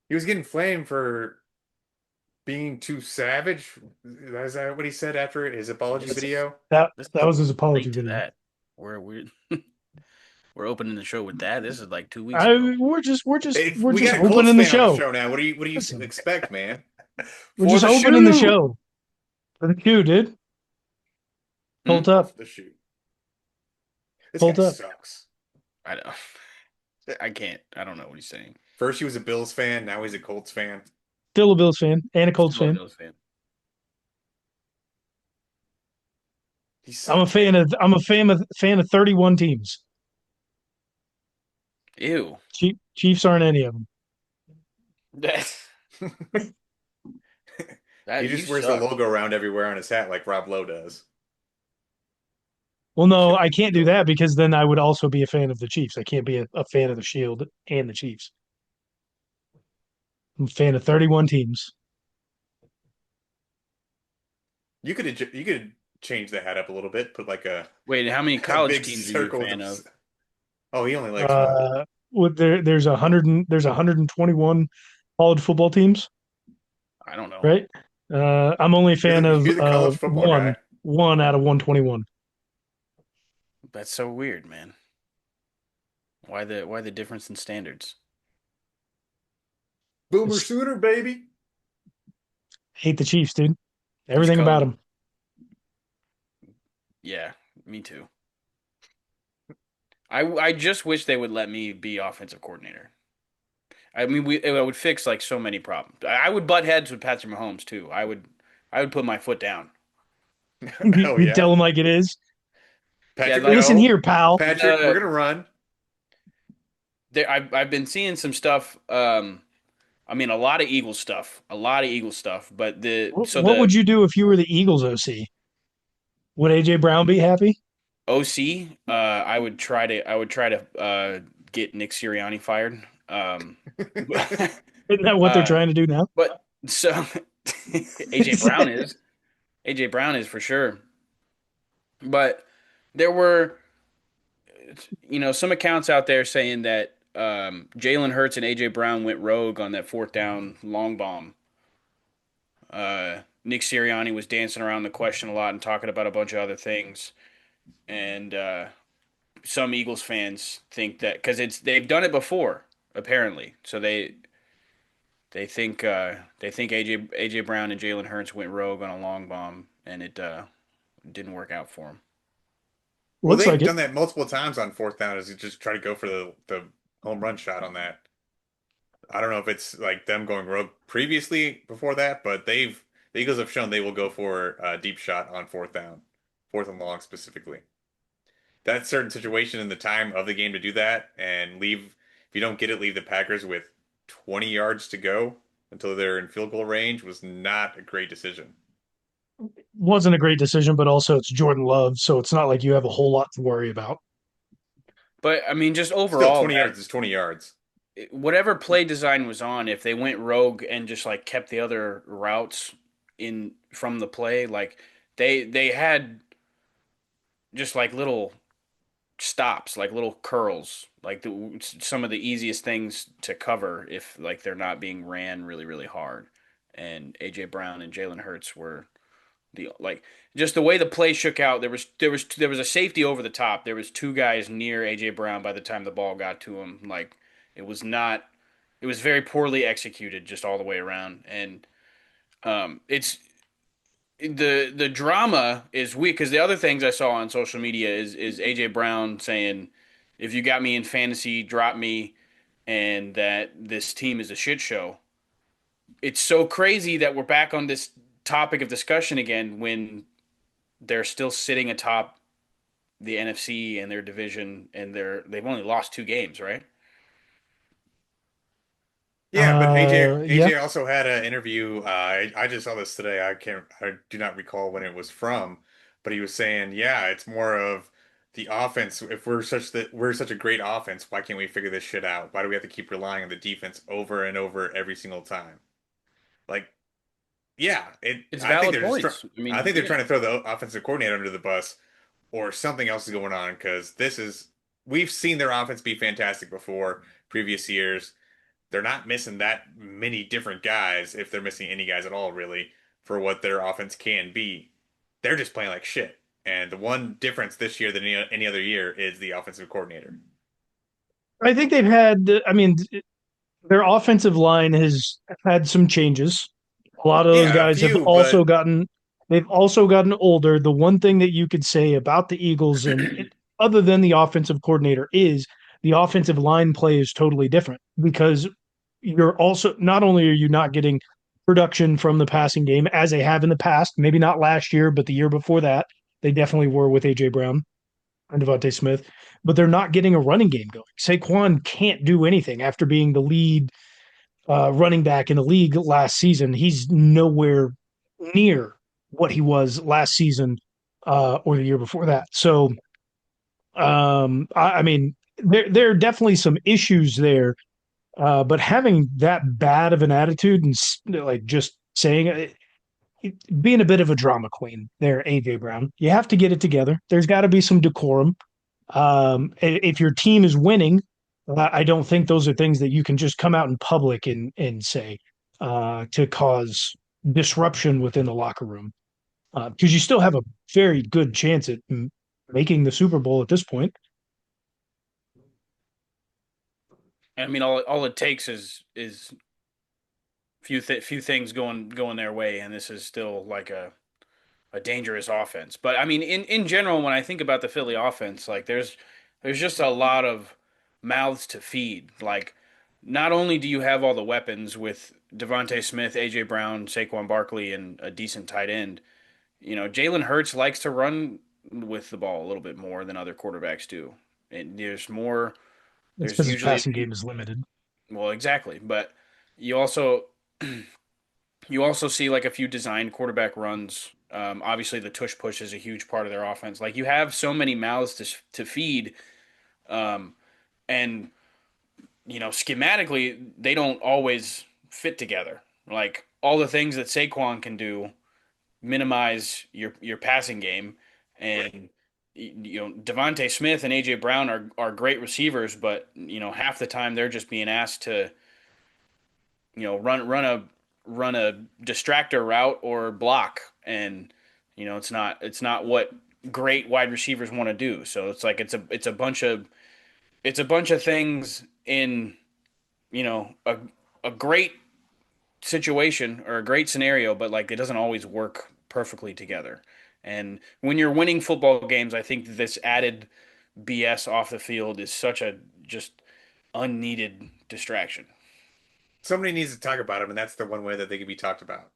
He was getting flamed for being too savage. Is that what he said after his apology Let's video? that Let's was his apology late to video. that. We're we're opening the show with that. This is like 2 weeks I ago. we're We just got a Colts opening the fan on the show. show now. What do you Listen, expect, man? we're For just the opening the shoe. show for the queue, dude. Hmm? Hold up, The shoe. This guy hold up. sucks. I don't. I can't. I don't know what he's saying. First he was a Bills fan, now he's a Colts fan. Still a Bills fan and a Colts Still a fan. Bills fan. He sucks, man. I'm a fan of 31 teams. Ew. Chiefs aren't any of them. That's He that. You just wears the suck. logo around everywhere on his hat like Rob Lowe does. Well, no, I can't do that because then I would also be a fan of the Chiefs. I can't be a fan of the Shield and the Chiefs. I'm a fan of 31 teams. You could change the hat up a little bit, put like a Wait, how many a college big teams are you a circle with fan of? a. Oh, he only likes one. Uh, there's 121 college football teams, I don't know. right? I'm only a fan You're the college football guy. one out of 121. That's so weird, man. Why the difference in standards? Boomer It's, Sooner, baby. hate the Chiefs, dude. Just Everything about cause. them. Yeah, me too. I just wish they would let me be offensive coordinator. I mean, it would fix like so many problems. I would butt heads with Patrick Mahomes too. I would put my foot down. Oh You tell yeah, them like it is. Yeah, Patrick. like Listen No, here, pal. Patrick. We're the gonna run. I've been seeing some stuff. I mean, a lot of Eagle stuff, a lot of Eagle stuff. But What would you do if you were the Eagles OC? Would AJ Brown be happy? OC, I would try to get Nick Sirianni fired. Isn't that what they're uh, trying to do now? but so AJ Brown is AJ Brown is for sure. But there were, some accounts out there saying that Jalen Hurts and AJ Brown went rogue on that fourth down long bomb. Nick Sirianni was dancing around the question a lot and talking about a bunch of other things. And some Eagles fans think that because they've done it before apparently, so they think AJ Brown and Jalen Hurts went rogue on a long bomb and it didn't work out for them. Well, Looks they've like done it. that multiple times on fourth down. Is just try to go for the home run shot on that. I don't know if it's like them going rogue previously before that, but the Eagles have shown they will go for a deep shot on fourth down, fourth and long specifically. That certain situation in the time of the game to do that and leave, if you don't get it, leave the Packers with 20 yards to go until they're in field goal range was not a great decision. Wasn't a great decision, but also it's Jordan Love, so it's not like you have a whole lot to worry about. But I mean, just Still, overall, 20 yards is 20 yards. whatever play design was on, if they went rogue and just like kept the other routes in from the play, like they had just like little stops, like little curls, like some of the easiest things to cover if like they're not being ran really really hard. And AJ Brown and Jalen Hurts were the like just the way the play shook out. There was a safety over the top. There was two guys near AJ Brown by the time the ball got to him. Like it was not. It was very poorly executed just all the way around. And it's the drama is weak because the other things I saw on social media is AJ Brown saying, "If you got me in fantasy, drop me," and that this team is a shit show. It's so crazy that we're back on this topic of discussion again when they're still sitting atop the NFC and their division, and they've only lost two games, right? Yeah, but Yeah. AJ also had an interview. I just saw this today. I do not recall when it was from, but he was saying, yeah, it's more of the offense. If we're such a great offense, why can't we figure this shit out? Why do we have to keep relying on the defense over and over every single time? Like, yeah, It's valid points. I I mean, think they're yeah, trying to throw the offensive coordinator under the bus, or something else is going on because we've seen their offense be fantastic before previous years. they're not missing that many different guys if they're missing any guys at all, really, for what their offense can be. They're just playing like shit. And the one difference this year than any other year is the offensive coordinator. I think they've had. I mean, their offensive line has had some changes. A lot of those Yeah, a guys have few, also but gotten they've also gotten older. The one thing that you could say about the Eagles other than the offensive coordinator is the offensive line play is totally different because you're also not only are you not getting production from the passing game as they have in the past, maybe not last year, but the year before that, they definitely were with AJ Brown and Devontae Smith, but they're not getting a running game going. Saquon can't do anything after being the lead running back in the league last season. He's nowhere near what he was last season or the year before that. So, I mean, there are definitely some issues there. But having that bad of an attitude and like just saying being a bit of a drama queen there, AJ Brown, you have to get it together. There's got to be some decorum. If your team is winning, I don't think those are things that you can just come out in public and say to cause disruption within the locker room because you still have a very good chance at making the Super Bowl at this point. I mean, all it takes is few things going their way, and this is still like a dangerous offense. But I mean, in general, when I think about the Philly offense, like there's just a lot of mouths to feed. Like, not only do you have all the weapons with Devontae Smith, AJ Brown, Saquon Barkley, and a decent tight end, Jalen Hurts likes to run with the ball a little bit more than other quarterbacks do. And there's more. It's There's because his usually passing game is limited. well, exactly, but you also you also see like a few designed quarterback runs. Obviously, the tush push is a huge part of their offense. Like you have so many mouths to feed, um, and schematically they don't always fit together. Like all the things that Saquon can do minimize your passing game, and Devontae Smith and AJ Brown are great receivers, but half the time they're just being asked to run a distractor route or block, and it's not what great wide receivers want to do. So it's like it's a bunch of things in a great situation or a great scenario, but like it doesn't always work perfectly together. And when you're winning football games, I think this added BS off the field is such a just unneeded distraction. somebody needs to talk about them, and that's the one way that they can be talked about.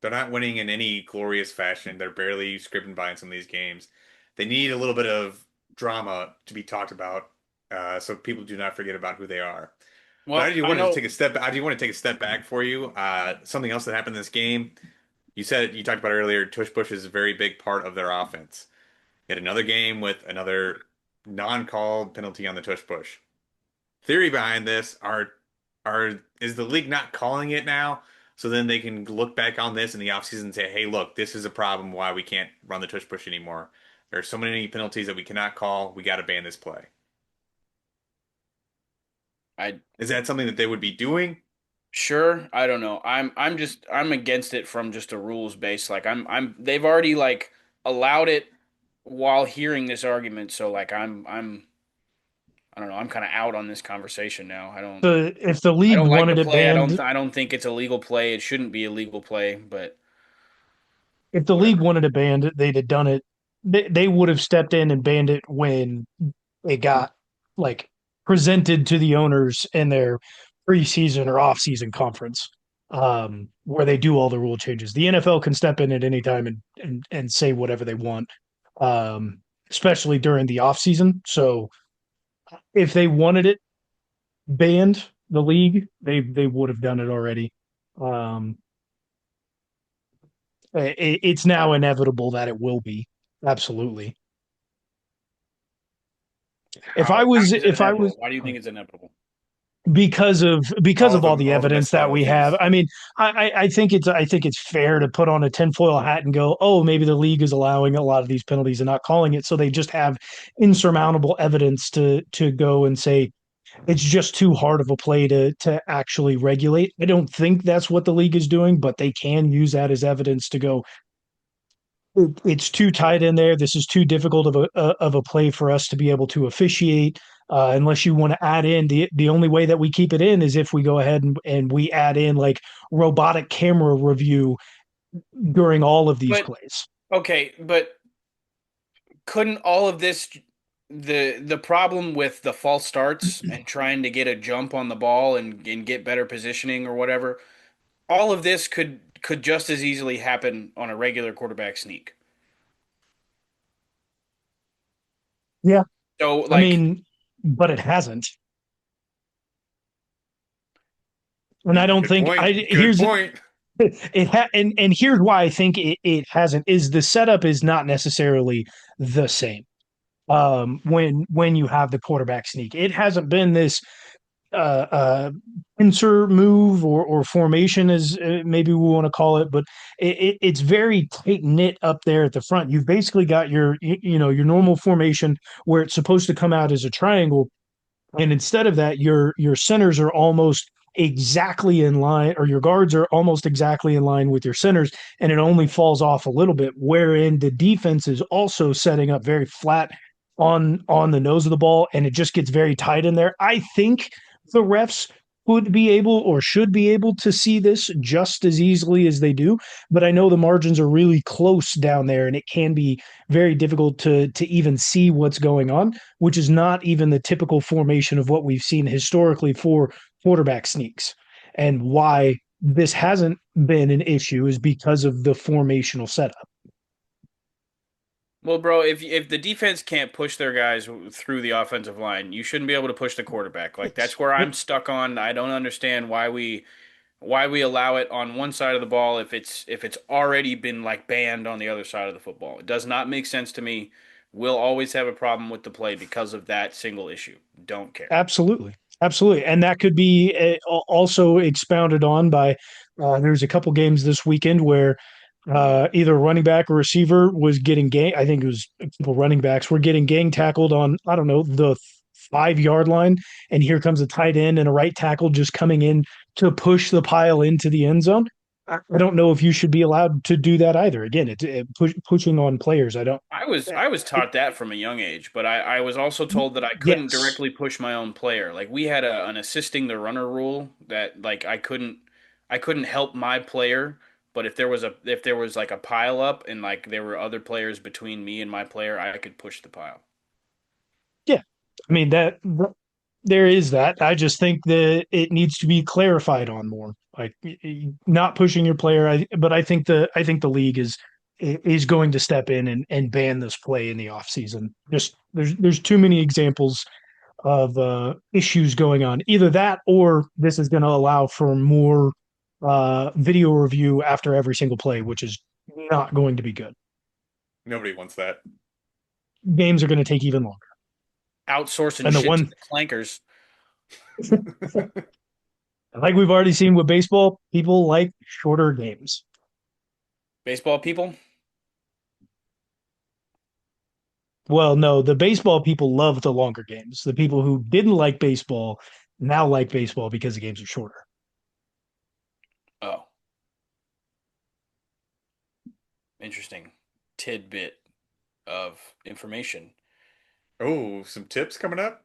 They're not winning in any glorious fashion. They're barely scraping by in some of these games. They need a little bit of drama to be talked about, so people do not forget about who they are. But I Well, do I want to know. take a step. I do want to take a step back for you. Something else that happened in this game. You talked about earlier. Tush push is a very big part of their offense. You had another game with another non-called penalty on the tush push. Theory behind this are is the league not calling it now, so then they can look back on this in the offseason and say, hey, look, this is a problem why we can't run the tush push anymore. There are so many penalties that we cannot call. We got to ban this play. I Is that something that they would be doing? Sure, I don't know. I'm against it from just a rules base. Like they've already like allowed it while hearing this argument. So like I don't know. I'm kind of out on this conversation now. I don't The if the I league don't like the wanted it play. I banned, don't I don't think it's a legal play. It shouldn't be a legal play, but if the league whatever. wanted it banned, they'd have done it. They would have stepped in and banned it when it got like presented to the owners in their preseason or off-season conference, where they do all the rule changes. The NFL can step in at any time and say whatever they want, um, especially during the off-season. So if they wanted it banned, the league, they would have done it already. Um, it's now inevitable that it will be. Absolutely. How is it If I was inevitable? Why do you think it's inevitable? because All of all the the all the evidence that we have. methodologies. I mean, I think it's fair to put on a tinfoil hat and go, oh, maybe the league is allowing a lot of these penalties and not calling it, so they just have insurmountable evidence to go and say It's just too hard of a play to actually regulate. I don't think that's what the league is doing, but they can use that as evidence to go, it's too tight in there. This is too difficult of a play for us to be able to officiate. Unless you want to add in the only way that we keep it in is if we go ahead and we add in like robotic camera review during all of these But plays. okay, but couldn't all of this the problem with the false starts and trying to get a jump on the ball and get better positioning or whatever, all of this could just as easily happen on a regular quarterback sneak. Yeah, So I like mean, but it hasn't. And I don't Good think I point. Good here's point. and here's why I think it hasn't is the setup is not necessarily the same. When you have the quarterback sneak, it hasn't been this pincer move or formation as maybe we want to call it, but it's very tight knit up there at the front. You've basically got your normal formation where it's supposed to come out as a triangle, and instead of that, your centers are almost exactly in line, or your guards are almost exactly in line with your centers, and it only falls off a little bit. Wherein the defense is also setting up very flat on the nose of the ball, and it just gets very tight in there. I think the refs would be able or should be able to see this just as easily as they do, but I know the margins are really close down there, and it can be very difficult to even see what's going on, which is not even the typical formation of what we've seen historically for quarterback sneaks. And why this hasn't been an issue is because of the formational setup. well, bro, if the defense can't push their guys through the offensive line, you shouldn't be able to push the quarterback. Like that's where I'm stuck on. I don't understand why we allow it on one side of the ball if it's already been like banned on the other side of the football. It does not make sense to me. We'll always have a problem with the play because of that single issue. Don't care. Absolutely. Absolutely. And that could be also expounded on by there's a couple games this weekend where either a running back or receiver was getting gang. I think it was a couple running backs were getting gang tackled on, I don't know, the 5 yard line. And here comes a tight end and a right tackle just coming in to push the pile into the end zone. I don't know if you should be allowed to do that either. Again, pushing on players. I don't. I was taught that from a young age, but I was also told that I couldn't Yes, directly push my own player. Like we had an assisting the runner rule that like I couldn't help my player, but if there was like a pile up and like there were other players between me and my player, I could push the pile. yeah. I mean there is that. I just think that it needs to be clarified on more, like not pushing your player. But I think the league is going to step in and ban this play in the off season. Just there's too many examples of issues going on. Either that or this is going to allow for more video review after every single play, which is not going to be good. Nobody wants that. Games are going to take even longer. Outsourcing And the shit to one, the clankers. like we've already seen with baseball, people like shorter games. Baseball people? Well, no, the baseball people love the longer games. The people who didn't like baseball now like baseball because the games are shorter. Oh, interesting tidbit of information. Oh, some tips coming up?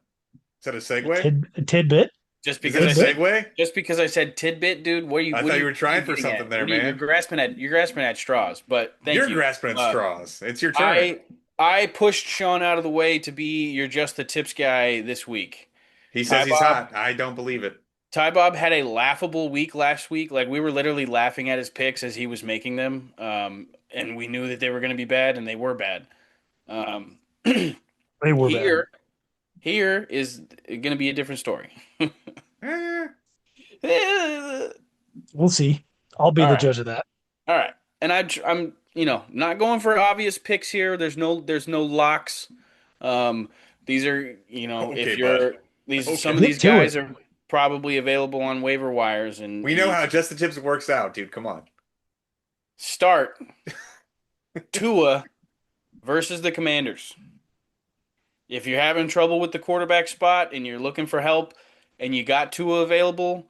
Is that a segue? Tidbit, Just Is that because a I tidbit. said segue? just because I said tidbit, dude, what are you I what are thought you you were what are trying you for getting something at? there, You're man. grasping at straws, but thank You're you. grasping at Uh straws. It's your turn. I pushed Sean out of the way to be your just the tips guy this week. He says Ty he's Bob hot. I don't believe it. Ty Bob had a laughable week last week. Like we were literally laughing at his picks as he was making them. And we knew that they were going to be bad, and they were bad. Um, They were bad. here here is going to be a different story. Eh, All We'll see. I'll be the right. judge of that. All right. And I'm not going for obvious picks here. There's no locks. Um, these are, okay, if bud. you're these some of Okay. Get these to it. guys are probably available on waiver wires and We know how just the tips works out, dude. Come on. start Tua versus the Commanders. If you're having trouble with the quarterback spot and you're looking for help, and you got Tua available,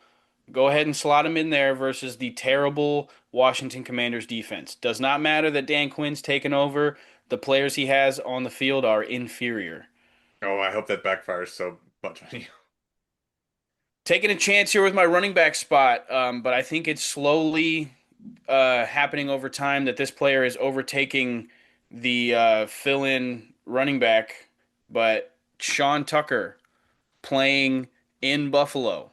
go ahead and slot him in there versus the terrible Washington Commanders defense. Does not matter that Dan Quinn's taken over. The players he has on the field are inferior. Oh, I hope that backfires so much on you. Taking a chance here with my running back spot, but I think it's slowly happening over time that this player is overtaking the fill-in running back. But Sean Tucker playing in Buffalo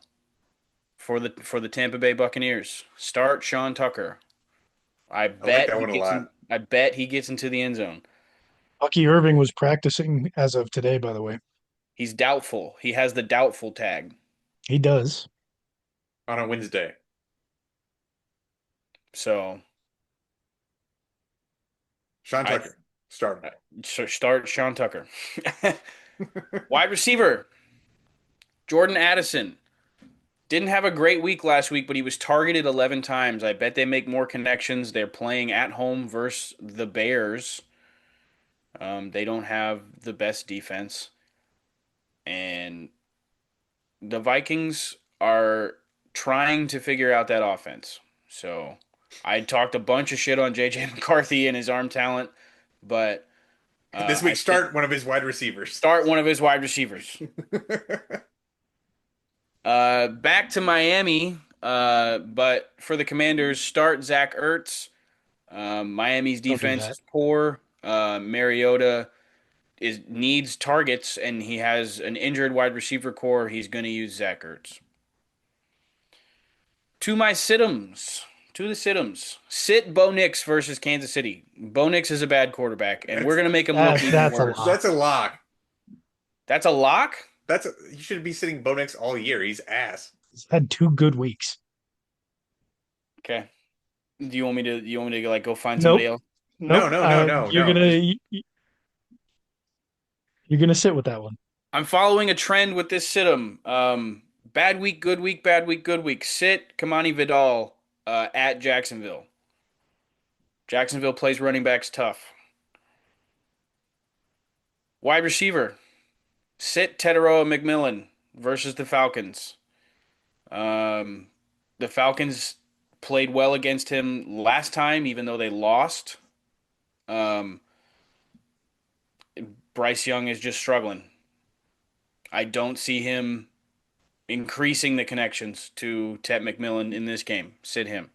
for the Tampa Bay Buccaneers. Start Sean Tucker. I I like bet that he one a gets in. lot. I bet he gets into the end zone. Bucky Irving was practicing as of today, by the way. He's doubtful. He has the doubtful tag. He does. On a Wednesday. So Sean I Tucker, start start Sean Tucker. him. Wide receiver Jordan Addison didn't have a great week last week, but he was targeted 11 times. I bet they make more connections. They're playing at home versus the Bears. They don't have the best defense, and the Vikings are trying to figure out that offense. So I talked a bunch of shit on JJ McCarthy and his arm talent, but This I week, think start one of his wide receivers. start one of his wide receivers. Back to Miami, but for the Commanders, start Zach Ertz. Miami's Don't do defense that. is poor. Mariota is needs targets, and he has an injured wide receiver core. He's going to use Zach Ertz. To my situms. To the situms. Sit Bo Nix versus Kansas City. Bo Nix is a bad quarterback, and we're That's going to make him look even That's a worse. lot. that's a lock. That's a lock? You should be sitting Bo Nix all year. He's ass. He's had 2 good weeks. Okay. Do you want me to like go find somebody Nope. else? No, Nope. no, no, no, You're no. Just gonna sit with that one. I'm following a trend with this situm. Bad week, good week, bad week, good week. Sit Kamani Vidal at Jacksonville. Jacksonville plays running backs tough. Wide receiver. Sit Teteroa McMillan versus the Falcons. Um, the Falcons played well against him last time, even though they lost. Um, Bryce Young is just struggling. I don't see him increasing the connections to Tet McMillan in this game. Sit him.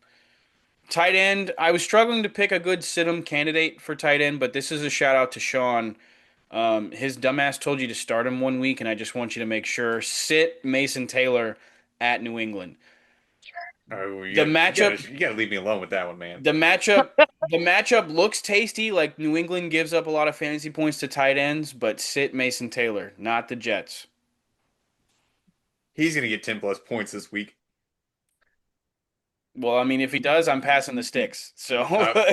Tight end, I was struggling to pick a good sit-em candidate for tight end, but this is a shout out to Sean. His dumbass told you to start him one week, and I just want you to make sure sit Mason Taylor at New England. oh, The matchup, you gotta leave me alone with that one, man. the matchup, the matchup looks tasty. Like New England gives up a lot of fantasy points to tight ends, but sit Mason Taylor, not the Jets. He's gonna get 10 plus points this week. Well, I mean, if he does, I'm passing the sticks. So,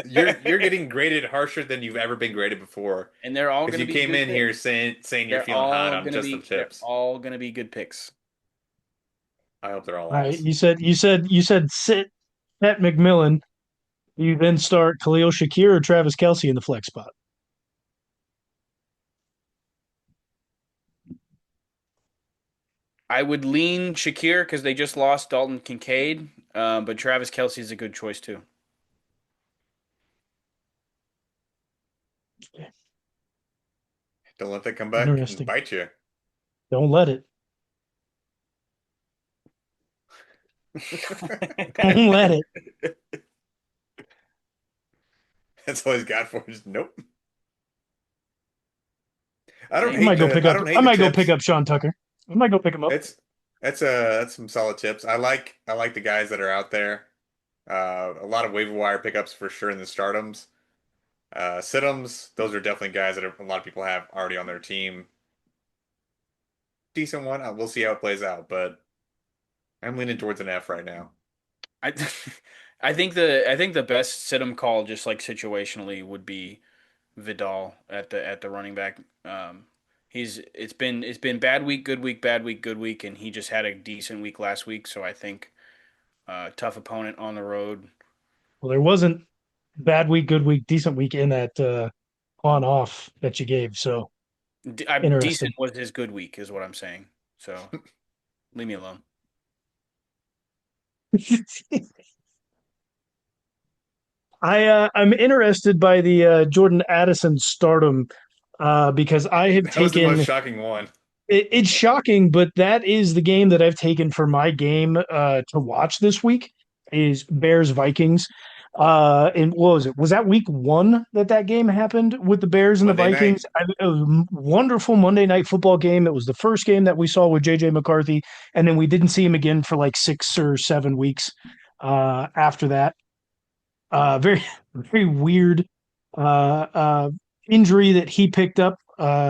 You're getting graded harsher than you've ever been graded before and they're all because going to you be came good in here picks. saying you're feeling hot on just the They're tips. all gonna be good picks. I hope they're all All right. ass. You said sit at McMillan. You then start Khalil Shakir or Travis Kelsey in the flex spot. I would lean Shakir because they just lost Dalton Kincaid, but Travis Kelsey is a good choice too. Don't let that come back and Interesting. bite you. Don't let it. Don't let it. That's all he's got for us. Nope. Hey, I don't I hate the might go pick tips. up Sean Tucker. I might go pick him up. It's that's some solid tips. I like the guys that are out there. A lot of waiver wire pickups for sure in the startums. Situms, those are definitely guys that a lot of people have already on their team. Decent one. We'll see how it plays out, but I'm leaning towards an F right now. I I think the best sit 'em call just like situationally would be Vidal at the running back. He's it's been bad week, good week, bad week, good week, and he just had a decent week last week. So I think tough opponent on the road. Well, there wasn't bad week, good week, decent week in that on off that you gave. So Decent interesting. was his good week, is what I'm saying. So Leave me alone. I'm interested by the Jordan Addison stardom because I have That was the most taken shocking one. it's shocking, but that is the game that I've taken for my game to watch this week is Bears Vikings. And what was it? Was that week one that that game happened with the Bears and the Monday night. Vikings? It was a wonderful Monday night football game. It was the first game that we saw with JJ McCarthy, and then we didn't see him again for like 6 or 7 weeks after that. Very, very weird uh, uh, injury that he picked up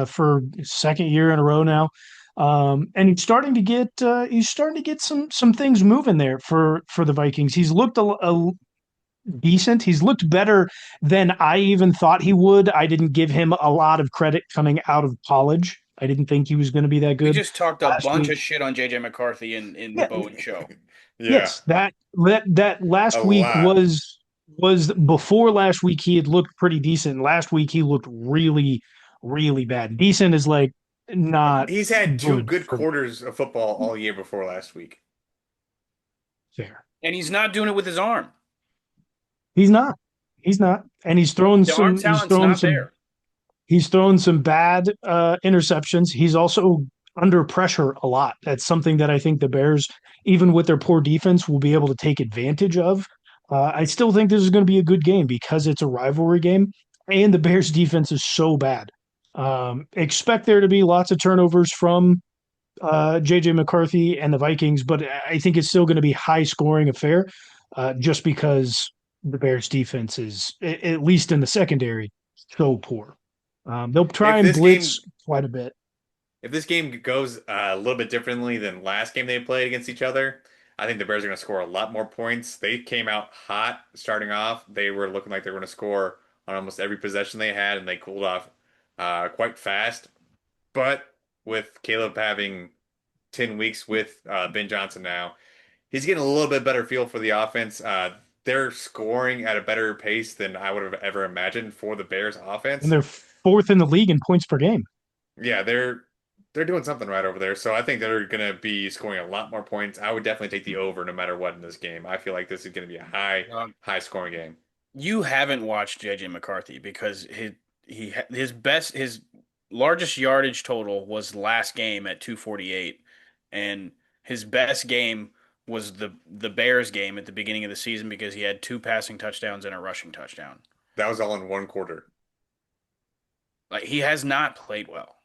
for his second year in a row now. And he's starting to get some things moving there for the Vikings. He's looked a decent. He's looked better than I even thought he would. I didn't give him a lot of credit coming out of college. I didn't think he was going to be that We good just talked a last bunch week. of shit on JJ McCarthy in the Yeah, Bowen show. Yeah, yes, that a last week lot. was before last week he had looked pretty decent. Last week he looked really, really bad. Decent is like not He's had two good good for quarters of football all year before last week. fair. And he's not doing it with his arm. He's not. He's not. And The arm talent's not there. he's thrown some bad interceptions. He's also under pressure a lot. That's something that I think the Bears, even with their poor defense, will be able to take advantage of. I still think this is going to be a good game because it's a rivalry game, and the Bears' defense is so bad. Expect there to be lots of turnovers from JJ McCarthy and the Vikings, but I think it's still going to be high scoring affair just because the Bears' defense is, at least in the secondary, so poor. They'll try If and this game blitz quite a bit. if this game goes a little bit differently than last game they played against each other, I think the Bears are going to score a lot more points. They came out hot starting off. They were looking like they were going to score on almost every possession they had, and they cooled off quite fast. But with Caleb having 10 weeks with Ben Johnson now, he's getting a little bit better feel for the offense. They're scoring at a better pace than I would have ever imagined for the Bears And offense. they're fourth in the league in points per game. Yeah, they're doing something right over there. So I think they're going to be scoring a lot more points. I would definitely take the over no matter what in this game. I feel like this is going to be a high scoring game. You haven't watched JJ McCarthy because his largest yardage total was last game at 248, and his best game was the Bears game at the beginning of the season because he had two passing touchdowns and a rushing touchdown. That was all in one quarter. Like he has not played well.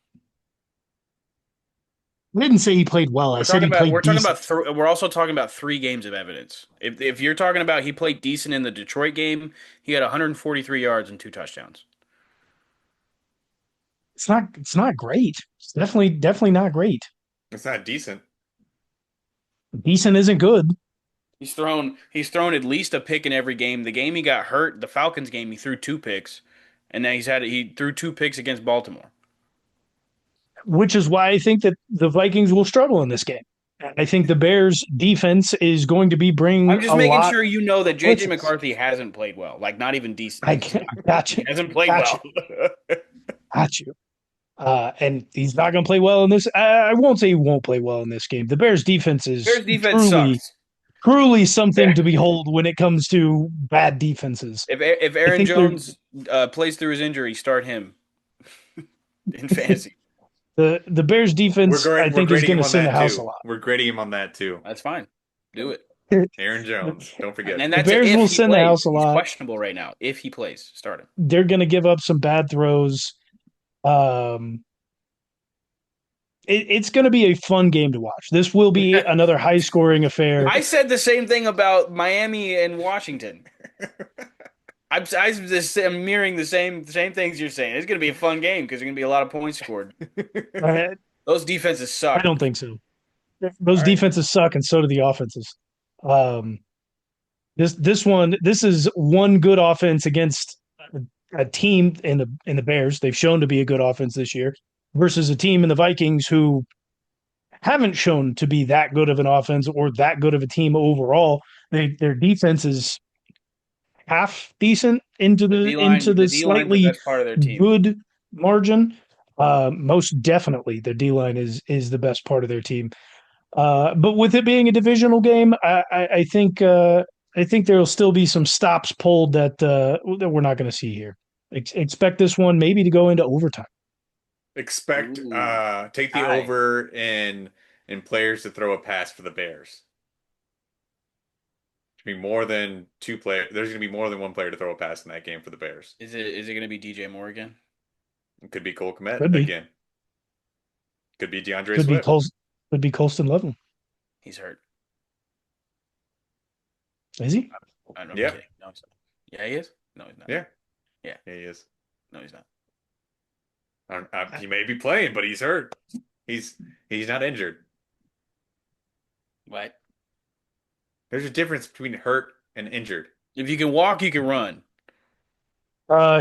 I didn't say he played well. I said he played decent. We're also talking about 3 games of evidence. If you're talking about he played decent in the Detroit game, he had 143 yards and two touchdowns. It's not great. It's definitely not great. It's not decent. Decent isn't good. He's thrown at least a pick in every game. The game he got hurt, the Falcons game, he threw 2 picks, and now he threw 2 picks against Baltimore. Which is why I think that the Vikings will struggle in this game. I think the Bears defense is going to be bringing I'm just a making lot sure you know that JJ blitzes. McCarthy hasn't played well, like not even decent. I can't, got He you, hasn't played got you, well. got you. And he's not going to play well in this. I won't say he won't play well in this game. The Bears defense is Bears defense truly, sucks. truly something to behold when it comes to bad defenses. If I Aaron think they're Jones plays through his injury, start him in fantasy. the Bears defense. I We're think is grading going him to on send the that house a too. lot. We're grading him on that too. That's fine. Do it. Aaron Jones, don't forget. And The that's Bears if will he send the house plays. a He's lot. questionable right now. If he plays, start him. They're going to give up some bad throws. Um, it's going to be a fun game to watch. This will be another high scoring affair. I said the same thing about Miami and Washington. I'm mirroring the same things you're saying. It's going to be a fun game because there's going to be a lot of points scored. I, Those defenses I suck. don't think so. Those All right. defenses suck, and so do the offenses. Um, this is one good offense against a team in the Bears. They've shown to be a good offense this year versus a team in the Vikings who haven't shown to be that good of an offense or that good of a team overall. Their defense is half decent into the The D line's the slightly best part of their team. good margin. Most definitely, the D line is the best part of their team. But with it being a divisional game, I think there will still be some stops pulled that we're not going to see here. Expect this one maybe to go into overtime. Expect Ooh, take the tie. over in players to throw a pass for the Bears. Should be more than two players. There's going to be more than one player to throw a pass in that game for the Bears. Is it going to be DJ Moore again? It could be Cole Kmet Could be, again. Could be DeAndre could be Swift. Col, could be Colston Level. He's hurt. Is he? I'm Yeah, kidding. No, he's not. Yeah, he is. No, he's not. yeah, Yeah, yeah, he is. no, he's not. He may be playing, but he's hurt. He's he's not injured. What? There's a difference between hurt and injured. If you can walk, you can run.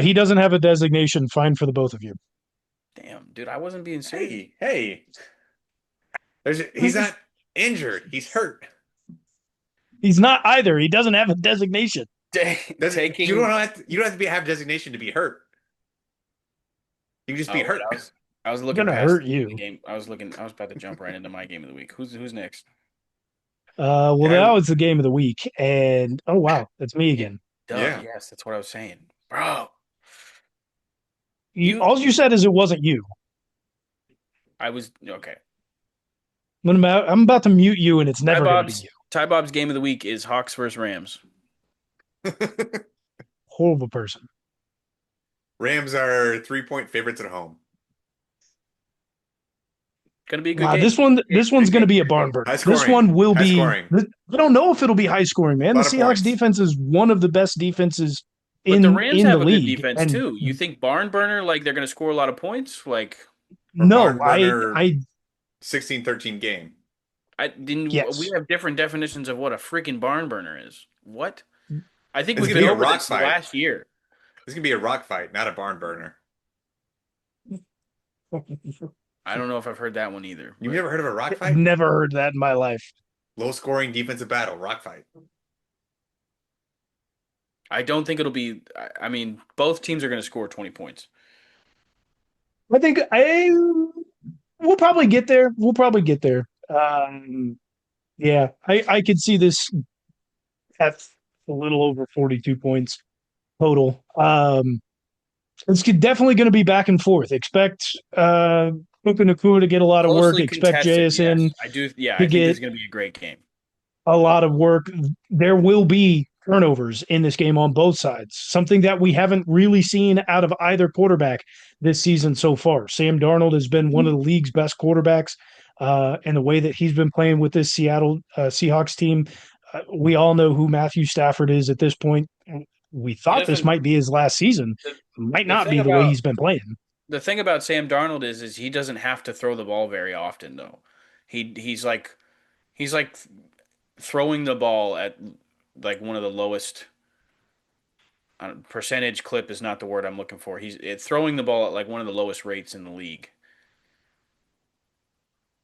He doesn't have a designation. Fine for the both of you. Damn, dude, I wasn't being serious. Hey, he's not injured. He's hurt. He's not either. He doesn't have a designation. You Taking. don't have to have designation to be hurt. You can just be Oh wait, hurt. I was It's looking gonna past hurt the you. game. I was looking. I was about to jump right into my game of the week. Who's next? Well, that Yeah, was the game of the week, and oh wow, that's me Yeah, again. duh. yeah. Yes, that's what I was saying, bro. You, You, all you said is it wasn't you. I was okay. I'm about to mute you, and it's Ty never going to be Bob's you. Ty Bob's game of the week is Hawks versus Rams. Horrible person. Rams are 3-point favorites at home. Gonna be a good Nah, game. this one's Good going to game. be a Good barn game. burner. High This scoring. one will High be. scoring. I don't know if it'll be high scoring, A man. The lot of Seahawks points. defense is one of the best defenses But the Rams in the have a good league, defense and too. You think barn burner like they're gonna score a lot of points? Like Or no, barn burner I 16-13 game. I didn't. We yes, have different definitions of what a freaking barn burner is. What? I think It's we've gonna been be a over rock this fight. last year. It's gonna be a rock fight, not a barn burner. I don't know if I've heard that one either. You've But never heard of a rock I've fight? never heard that in my life. Low scoring defensive battle, rock fight. I don't think it'll be. I mean, both teams are going to score 20 points. I think I we'll probably get there. We'll probably get there. Yeah, I could see this at a little over 42 points total. It's definitely going to be back and forth. Expect Puka Nakua to get a lot of work. Closely Expect contested, JSN yes. I do. Yeah, to I think this get is going to be a great game. a lot of work. There will be turnovers in this game on both sides, something that we haven't really seen out of either quarterback this season so far. Sam Darnold has been one of the league's best quarterbacks, and the way that he's been playing with this Seattle Seahawks team, we all know who Matthew Stafford is at this point. We He thought this doesn't. might be his last season. Might The not thing be the way about he's been playing. the thing about Sam Darnold is he doesn't have to throw the ball very often though. He's like throwing the ball at like one of the lowest percentage clip is not the word I'm looking for. It's throwing the ball at like one of the lowest rates in the league.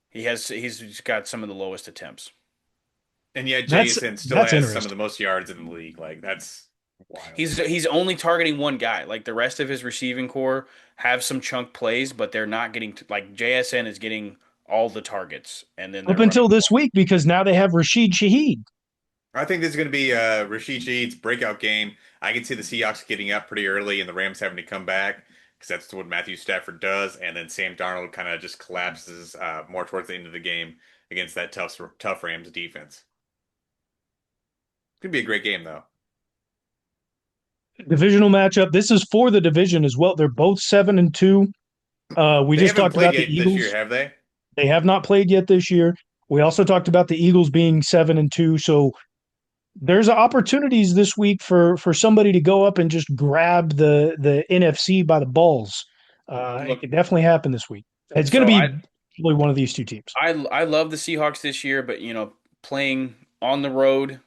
He's got some of the lowest attempts. And yet That's JSN still that's has some of the interesting. most yards in the league. Like that's wild. He's only targeting one guy. Like the rest of his receiving core have some chunk plays, but they're not getting like JSN is getting all the targets, and then Up they're running until the this ball. week, because now they have Rashid Shaheed. I think this is going to be Rashid Shaheed's breakout game. I can see the Seahawks getting up pretty early and the Rams having to come back because that's what Matthew Stafford does. And then Sam Darnold kind of just collapses more towards the end of the game against that tough Rams defense. It's going to be a great game, though. Divisional matchup. This is for the division as well. They're both 7-2. We They just haven't talked played about the yet this year, Eagles. have they? They have not played yet this year. We also talked about the Eagles being 7-2. So there's opportunities this week for somebody to go up and just grab the NFC by the balls. It Look, could definitely happen this week. It's going to so I be probably one of these two teams. I love the Seahawks this year, but playing on the road,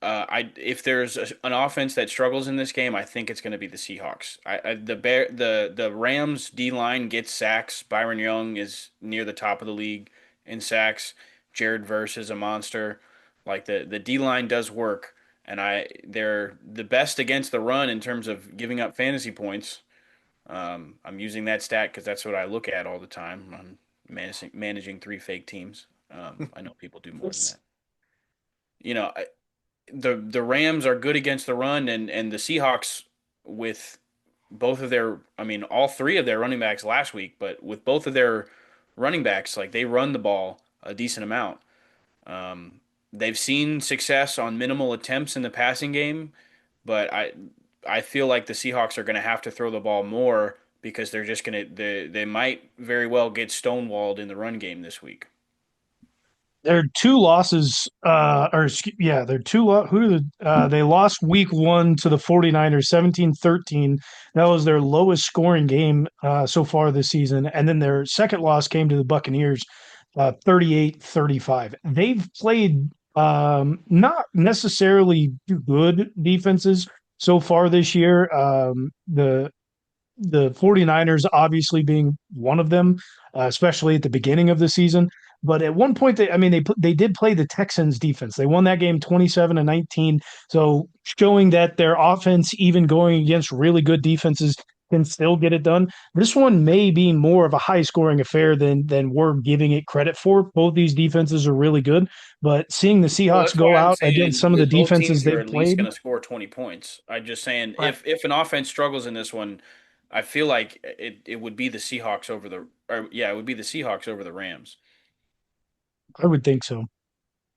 I if there's an offense that struggles in this game, I think it's going to be the Seahawks. The Rams D line gets sacks. Byron Young is near the top of the league in sacks. Jared Verse is a monster. Like the D line does work, and they're the best against the run in terms of giving up fantasy points. I'm using that stat because that's what I look at all the time. I'm managing three fake teams. I know people do more than that. You know, the Rams are good against the run, and the Seahawks with both of their, I mean, all three of their running backs last week, but with both of their running backs, like they run the ball a decent amount. Um, they've seen success on minimal attempts in the passing game, but I feel like the Seahawks are going to have to throw the ball more because they're just going to they might very well get stonewalled in the run game this week. Their two losses, yeah, their who did they lost week one to the 49ers 17-13. That was their lowest scoring game so far this season. And then their second loss came to the Buccaneers 38-35. They've played not necessarily good defenses so far this year. The 49ers obviously being one of them, especially at the beginning of the season. But at one point, they did play the Texans defense. They won that game 27-19. So showing that their offense, even going against really good defenses, can still get it done. This one may be more of a high scoring affair than we're giving it credit for. Both these defenses are really good, but seeing the Well, Seahawks that's why go I'm out against saying some of the both defenses teams are they've at least played, going to score 20 points. I'm just saying I, if an offense struggles in this one, I feel like it would be the Seahawks over the or yeah, it would be the Seahawks over the Rams. I would think so.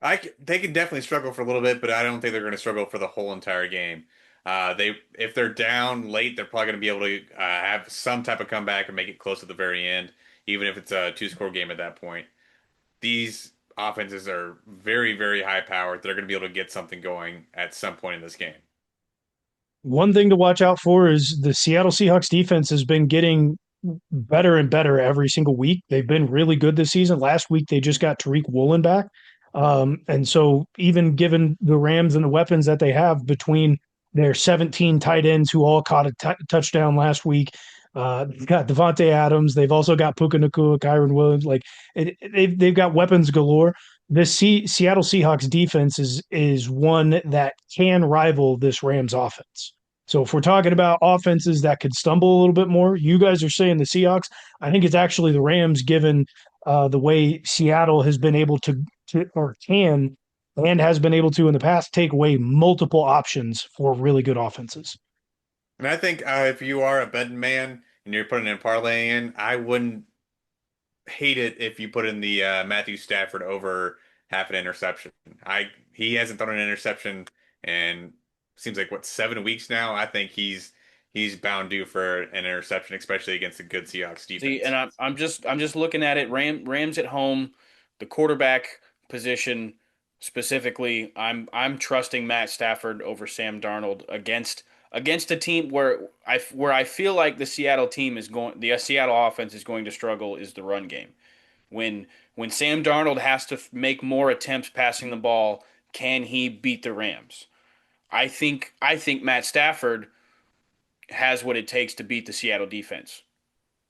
They can definitely struggle for a little bit, but I don't think they're going to struggle for the whole entire game. They if they're down late, they're probably going to be able to have some type of comeback and make it close at the very end, even if it's a two-score game at that point. These offenses are very, very high powered. They're going to be able to get something going at some point in this game. One thing to watch out for is the Seattle Seahawks defense has been getting better and better every single week. They've been really good this season. Last week they just got Tariq Woolen back. And so even given the Rams and the weapons that they have between their 17 tight ends who all caught a touchdown last week, they've got Devontae Adams. They've also got Puka Nacua, Kyron Williams. They've got weapons galore. This Seattle Seahawks defense is one that can rival this Rams offense. So if we're talking about offenses that could stumble a little bit more, you guys are saying the Seahawks. I think it's actually the Rams, given the way Seattle has been able to or can and has been able to in the past take away multiple options for really good offenses. And I think if you are a betting man and you're putting in parlay in, I wouldn't hate it if you put in the Matthew Stafford over half an interception. I He hasn't thrown an interception in seems like what 7 weeks now. I think he's bound due for an interception, especially against a good Seahawks See, and defense. I'm just looking at it. Rams at home, the quarterback position specifically. I'm trusting Matt Stafford over Sam Darnold against a team where I feel like the Seattle offense is going to struggle is the run game. When when Sam Darnold has to make more attempts passing the ball, can he beat the Rams? I think Matt Stafford has what it takes to beat the Seattle defense.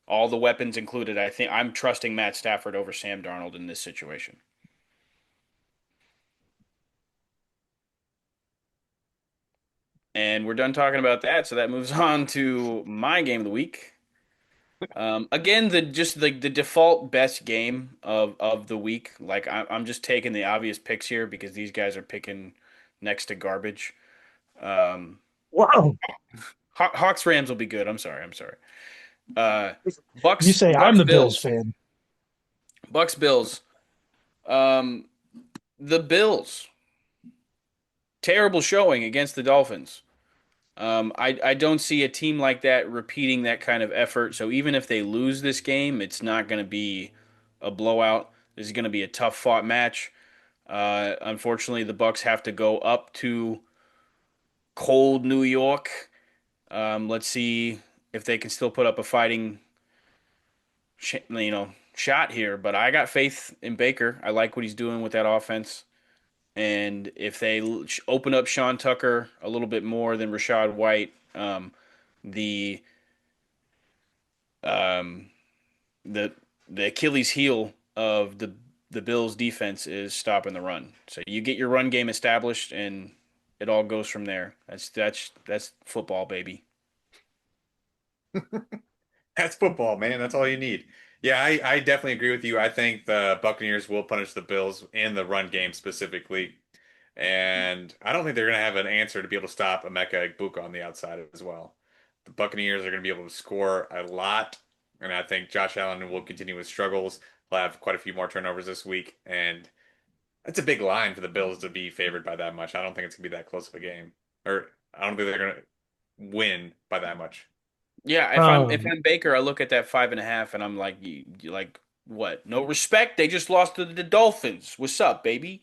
All the weapons included. I think I'm trusting Matt Stafford over Sam Darnold in this situation. And we're done talking about that, so that moves on to my game of the week. Again, the default best game of the week. Like I'm just taking the obvious picks here because these guys are picking next to garbage. Um, Wow. Hawks Rams will be good. I'm sorry. I'm sorry. You Bucks say I'm Bucks the Bills Bills. fan. Bucks Bills. Um, the Bills terrible showing against the Dolphins. I don't see a team like that repeating that kind of effort. So even if they lose this game, it's not going to be a blowout. This is going to be a tough fought match. Unfortunately, the Bucks have to go up to cold New York. Let's see if they can still put up a fighting, shot here. But I got faith in Baker. I like what he's doing with that offense. And if they open up Sean Tucker a little bit more than Rashad White, the um, the the Achilles heel of the Bills defense is stopping the run. So you get your run game established, and it all goes from there. That's football, baby. That's football, man. That's all you need. Yeah, I definitely agree with you. I think the Buccaneers will punish the Bills in the run game specifically. And I don't think they're going to have an answer to be able to stop Emeka Egbuka on the outside as well. The Buccaneers are going to be able to score a lot, and I think Josh Allen will continue with struggles. He'll have quite a few more turnovers this week, and it's a big line for the Bills to be favored by that much. I don't think it's going to be that close of a game, or I don't think they're going to win by that much. Yeah, if Um, I'm Baker, I look at that 5.5 and I'm like, you like what? No respect. They just lost to the Dolphins. What's up, baby?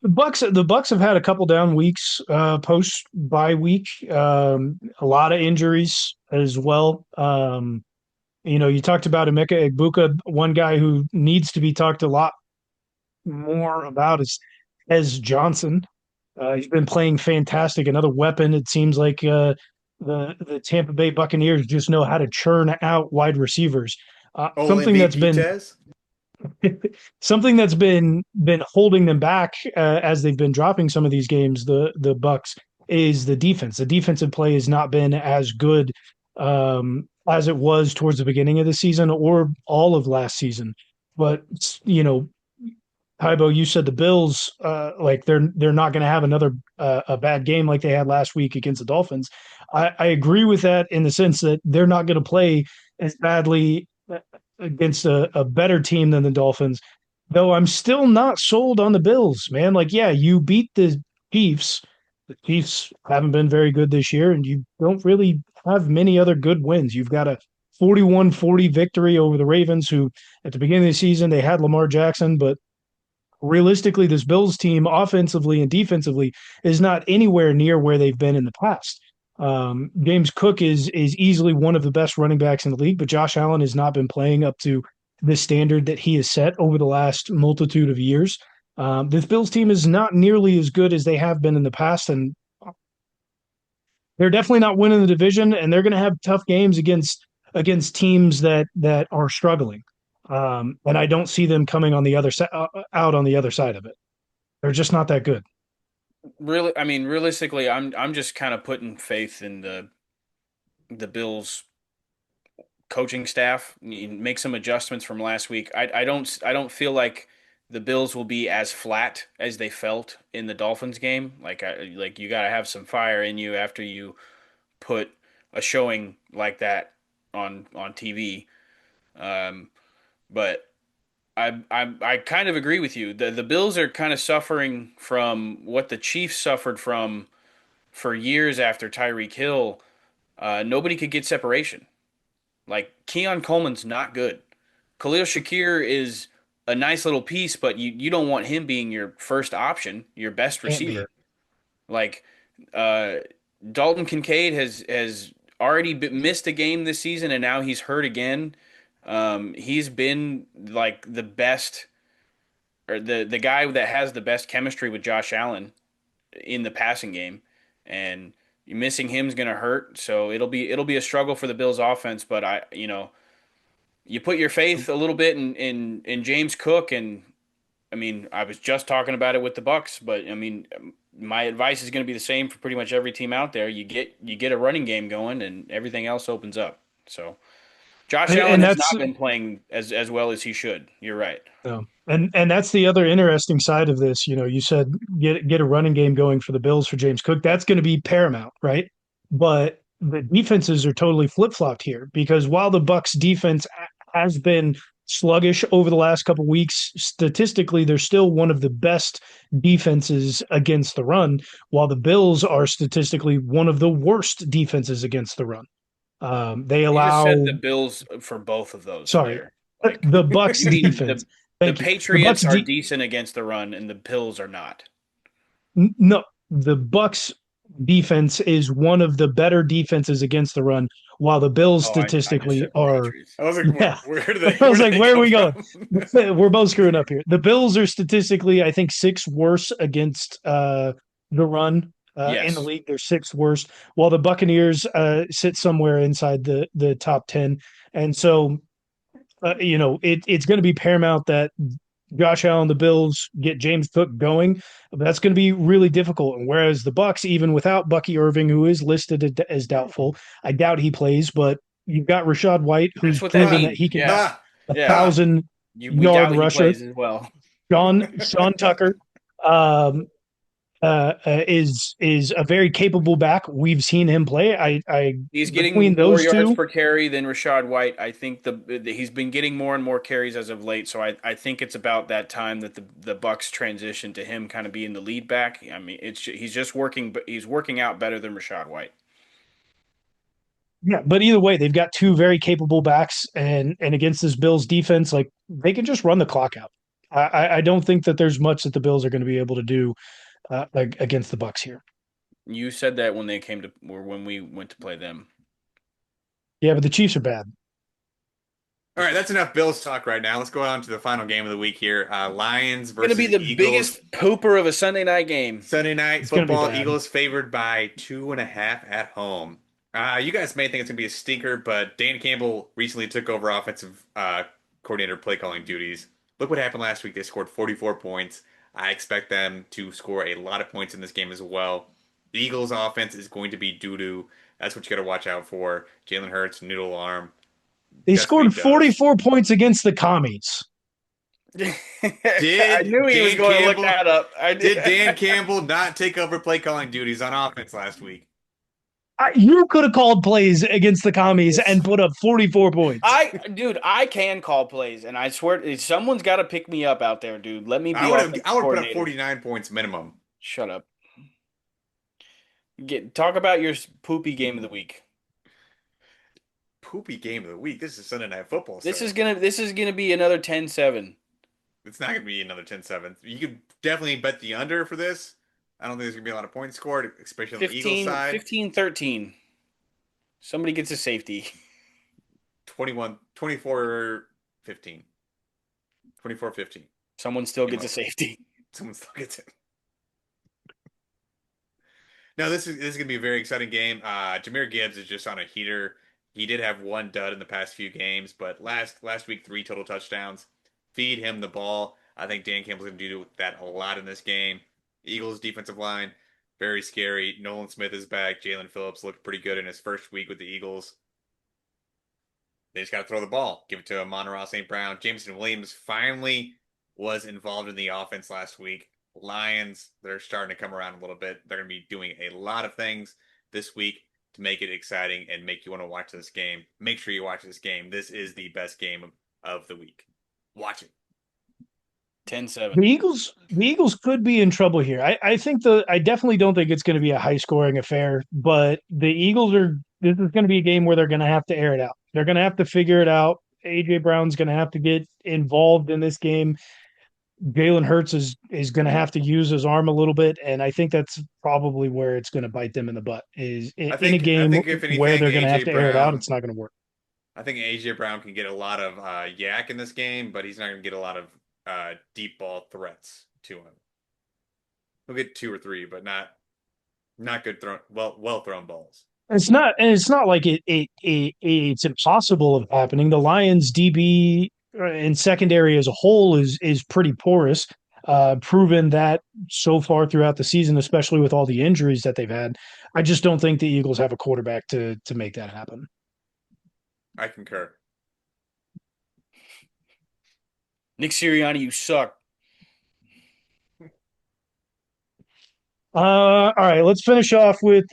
the Bucks have had a couple down weeks post bye week. A lot of injuries as well. You talked about Emeka Egbuka. One guy who needs to be talked a lot more about is Ez Johnson. He's been playing fantastic. Another weapon. It seems like the Tampa Bay Buccaneers just know how to churn out wide receivers. Oh, Something that's MVP been Tez? something that's been holding them back as they've been dropping some of these games. The Bucks is the defense. The defensive play has not been as good as it was towards the beginning of the season or all of last season. But Tybo, you said the Bills, like they're not going to have another a bad game like they had last week against the Dolphins. I agree with that in the sense that they're not going to play as badly against a better team than the Dolphins. Though I'm still not sold on the Bills, man. Like, yeah, you beat the Chiefs. The Chiefs haven't been very good this year, and you don't really have many other good wins. You've got a 41-40 victory over the Ravens, who at the beginning of the season they had Lamar Jackson, but realistically, this Bills team, offensively and defensively, is not anywhere near where they've been in the past. James Cook is easily one of the best running backs in the league, but Josh Allen has not been playing up to the standard that he has set over the last multitude of years. This Bills team is not nearly as good as they have been in the past, and they're definitely not winning the division, and they're going to have tough games against teams that are struggling. And I don't see them coming on the other side out on the other side of it. They're just not that good. Really, I mean, realistically, I'm just kind of putting faith in the Bills coaching staff. You make some adjustments from last week. I don't feel like the Bills will be as flat as they felt in the Dolphins game. Like you got to have some fire in you after you put a showing like that on TV. Um, but I kind of agree with you. The Bills are kind of suffering from what the Chiefs suffered from for years after Tyreek Hill. Nobody could get separation. Like Keon Coleman's not good. Khalil Shakir is a nice little piece, but you don't want him being your first option, your best Can't be. receiver. Like uh, Dalton Kincaid has already missed a game this season, and now he's hurt again. He's been like the best or the guy that has the best chemistry with Josh Allen in the passing game, and missing him's gonna hurt. So it'll be a struggle for the Bills offense. But you put your faith a little bit in James Cook, and I mean I was just talking about it with the Bucks, but I mean my advice is going to be the same for pretty much every team out there. You get a running game going, and everything else opens up. So Josh Allen And has that's not been playing as well as he should. You're right. and that's the other interesting side of this. You said get a running game going for the Bills for James Cook. That's going to be paramount, right? But the defenses are totally flip flopped here because while the Bucks defense has been sluggish over the last couple of weeks, statistically they're still one of the best defenses against the run, while the Bills are statistically one of the worst defenses against the run. They You just said allow, the Bills for both of those sorry, there. Like the Bucks defense. the Thank you. The Patriots Bucks are decent against the run, and the Bills are not. No, the Bucks defense is one of the better defenses against the run, while the Bills Oh, I just statistically said the are. Patriots. I was like, Yeah, where do I where was do like, they where are come we going? from? We're both screwing up here. The Bills are statistically, I think, sixth worst against the run in the Yes. league. They're sixth worst, while the Buccaneers sit somewhere inside the top 10. And so, it's going to be paramount that Josh Allen, the Bills get James Cook going. That's going to be really difficult. And whereas the Bucks, even without Bucky Irving, who is listed as doubtful, I doubt he plays, but you've got Rashad White, That's who's what that proven that means. he can Yeah. Ah, a Yeah. ah. We1,000 yard doubt he rusher. plays as well. Sean Tucker um, is a very capable back. We've seen him play. I He's between getting more those yards two, per carry than Rashad White. I think he's been getting more and more carries as of late. So I think it's about that time that the Bucks transition to him kind of being the lead back. I mean, he's just working, but he's working out better than Rashad White. yeah. But either way, they've got two very capable backs, and against this Bills defense, like they can just run the clock out. I don't think that there's much that the Bills are going to be able to do against the Bucks here. You said that when they came to or when we went to play them. Yeah, but the Chiefs are bad. All right, that's enough Bills talk right now. Let's go on to the final game of the week here. Lions Going to be versus the Eagles. biggest pooper of a Sunday night game. Sunday night It's going to be football. bad. Eagles favored by 2.5 at home. You guys may think it's gonna be a stinker, but Dan Campbell recently took over offensive coordinator play calling duties. Look what happened last week. They scored 44 points. I expect them to score a lot of points in this game as well. The Eagles' offense is going to be doo-doo. That's what you got to watch out for. Jalen Hurts, noodle arm. They That's what he scored does. 44 points against the commies. I Did knew he was Dan going to look Campbell that up. I did. did Dan Campbell not take over play calling duties on offense last week? You could have called plays against the commies and put up 44 points. Dude, I can call plays, and I swear, someone's got to pick me up out there, dude. Let me be offensive I would put up coordinator. 49 points minimum. Shut up. Talk about your poopy game of the week. Poopy game of the week. This is Sunday Night Football, sir. This is gonna be another 10-7. It's not going to be another 10-7. You could definitely bet the under for this. I don't think there's going to be a lot of points scored, especially on the Eagles 15, side. 13. Somebody gets a safety. 21, 24-15. 24-15. Someone still Game gets a over. safety. Someone still gets it. No, this is going to be a very exciting game. Jahmyr Gibbs is just on a heater. He did have one dud in the past few games, but last week 3 total touchdowns. Feed him the ball. I think Dan Campbell's going to do that a lot in this game. Eagles defensive line, very scary. Nolan Smith is back. Jalen Phillips looked pretty good in his first week with the Eagles. They just got to throw the ball, give it to Amon-Ra St. Brown. Jameson Williams finally was involved in the offense last week. Lions, they're starting to come around a little bit. They're going to be doing a lot of things this week to make it exciting and make you want to watch this game. Make sure you watch this game. This is the best game of the week. Watch it. 10-7. The Eagles could be in trouble here. I definitely don't think it's going to be a high scoring affair, but the Eagles are this is going to be a game where they're going to have to air it out. They're going to have to figure it out. AJ Brown's going to have to get involved in this game. Jalen Hurts is going to have to use his arm a little bit, and I think that's probably where it's going to bite them in the butt. Is in a I game think if where anything, they're going to have AJ to air it out, Brown it's not going to work. I think AJ Brown can get a lot of yak in this game, but he's not going to get a lot of deep ball threats to him. He'll get 2 or 3, but not good thrown well thrown balls. It's not like it's impossible of happening. The Lions DB and secondary as a whole is pretty porous. Proven that so far throughout the season, especially with all the injuries that they've had. I just don't think the Eagles have a quarterback to make that happen. I concur. Nick Sirianni, you suck. All right, let's finish off with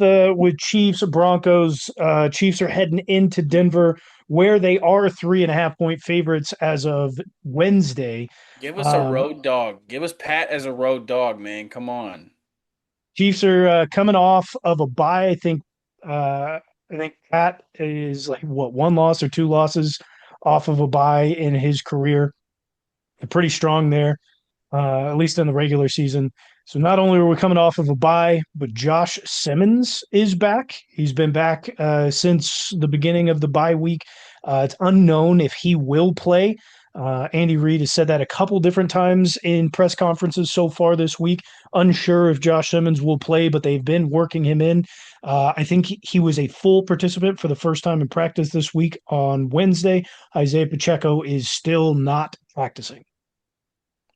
Chiefs Broncos. Chiefs are heading into Denver, where they are 3.5 point favorites as of Wednesday. Give us a Um, road dog. Give us Pat as a road dog, man. Come on. Chiefs are coming off of a bye. I think Pat is like what 1 loss or 2 losses off of a bye in his career. Pretty strong there, at least in the regular season. So not only are we coming off of a bye, but Josh Simmons is back. He's been back since the beginning of the bye week. It's unknown if he will play. Andy Reid has said that a couple different times in press conferences so far this week. Unsure if Josh Simmons will play, but they've been working him in. I think he was a full participant for the first time in practice this week on Wednesday. Isaiah Pacheco is still not practicing.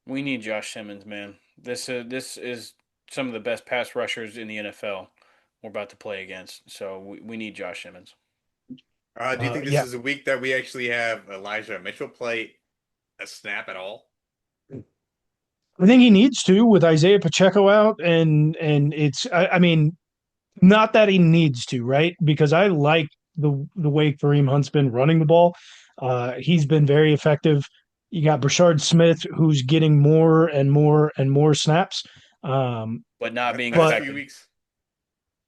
We need Josh Simmons, man. This is some of the best pass rushers in the NFL we're about to play against. So we need Josh Simmons. Do you think this Yeah, is a week that we actually have Elijah Mitchell play a snap at all? I think he needs to with Isaiah Pacheco out, and it's I mean not that he needs to, right? Because I like the way Kareem Hunt's been running the ball. He's been very effective. You got Brashard Smith, who's getting more and more and more snaps. Um, but not being Past but few effective. weeks.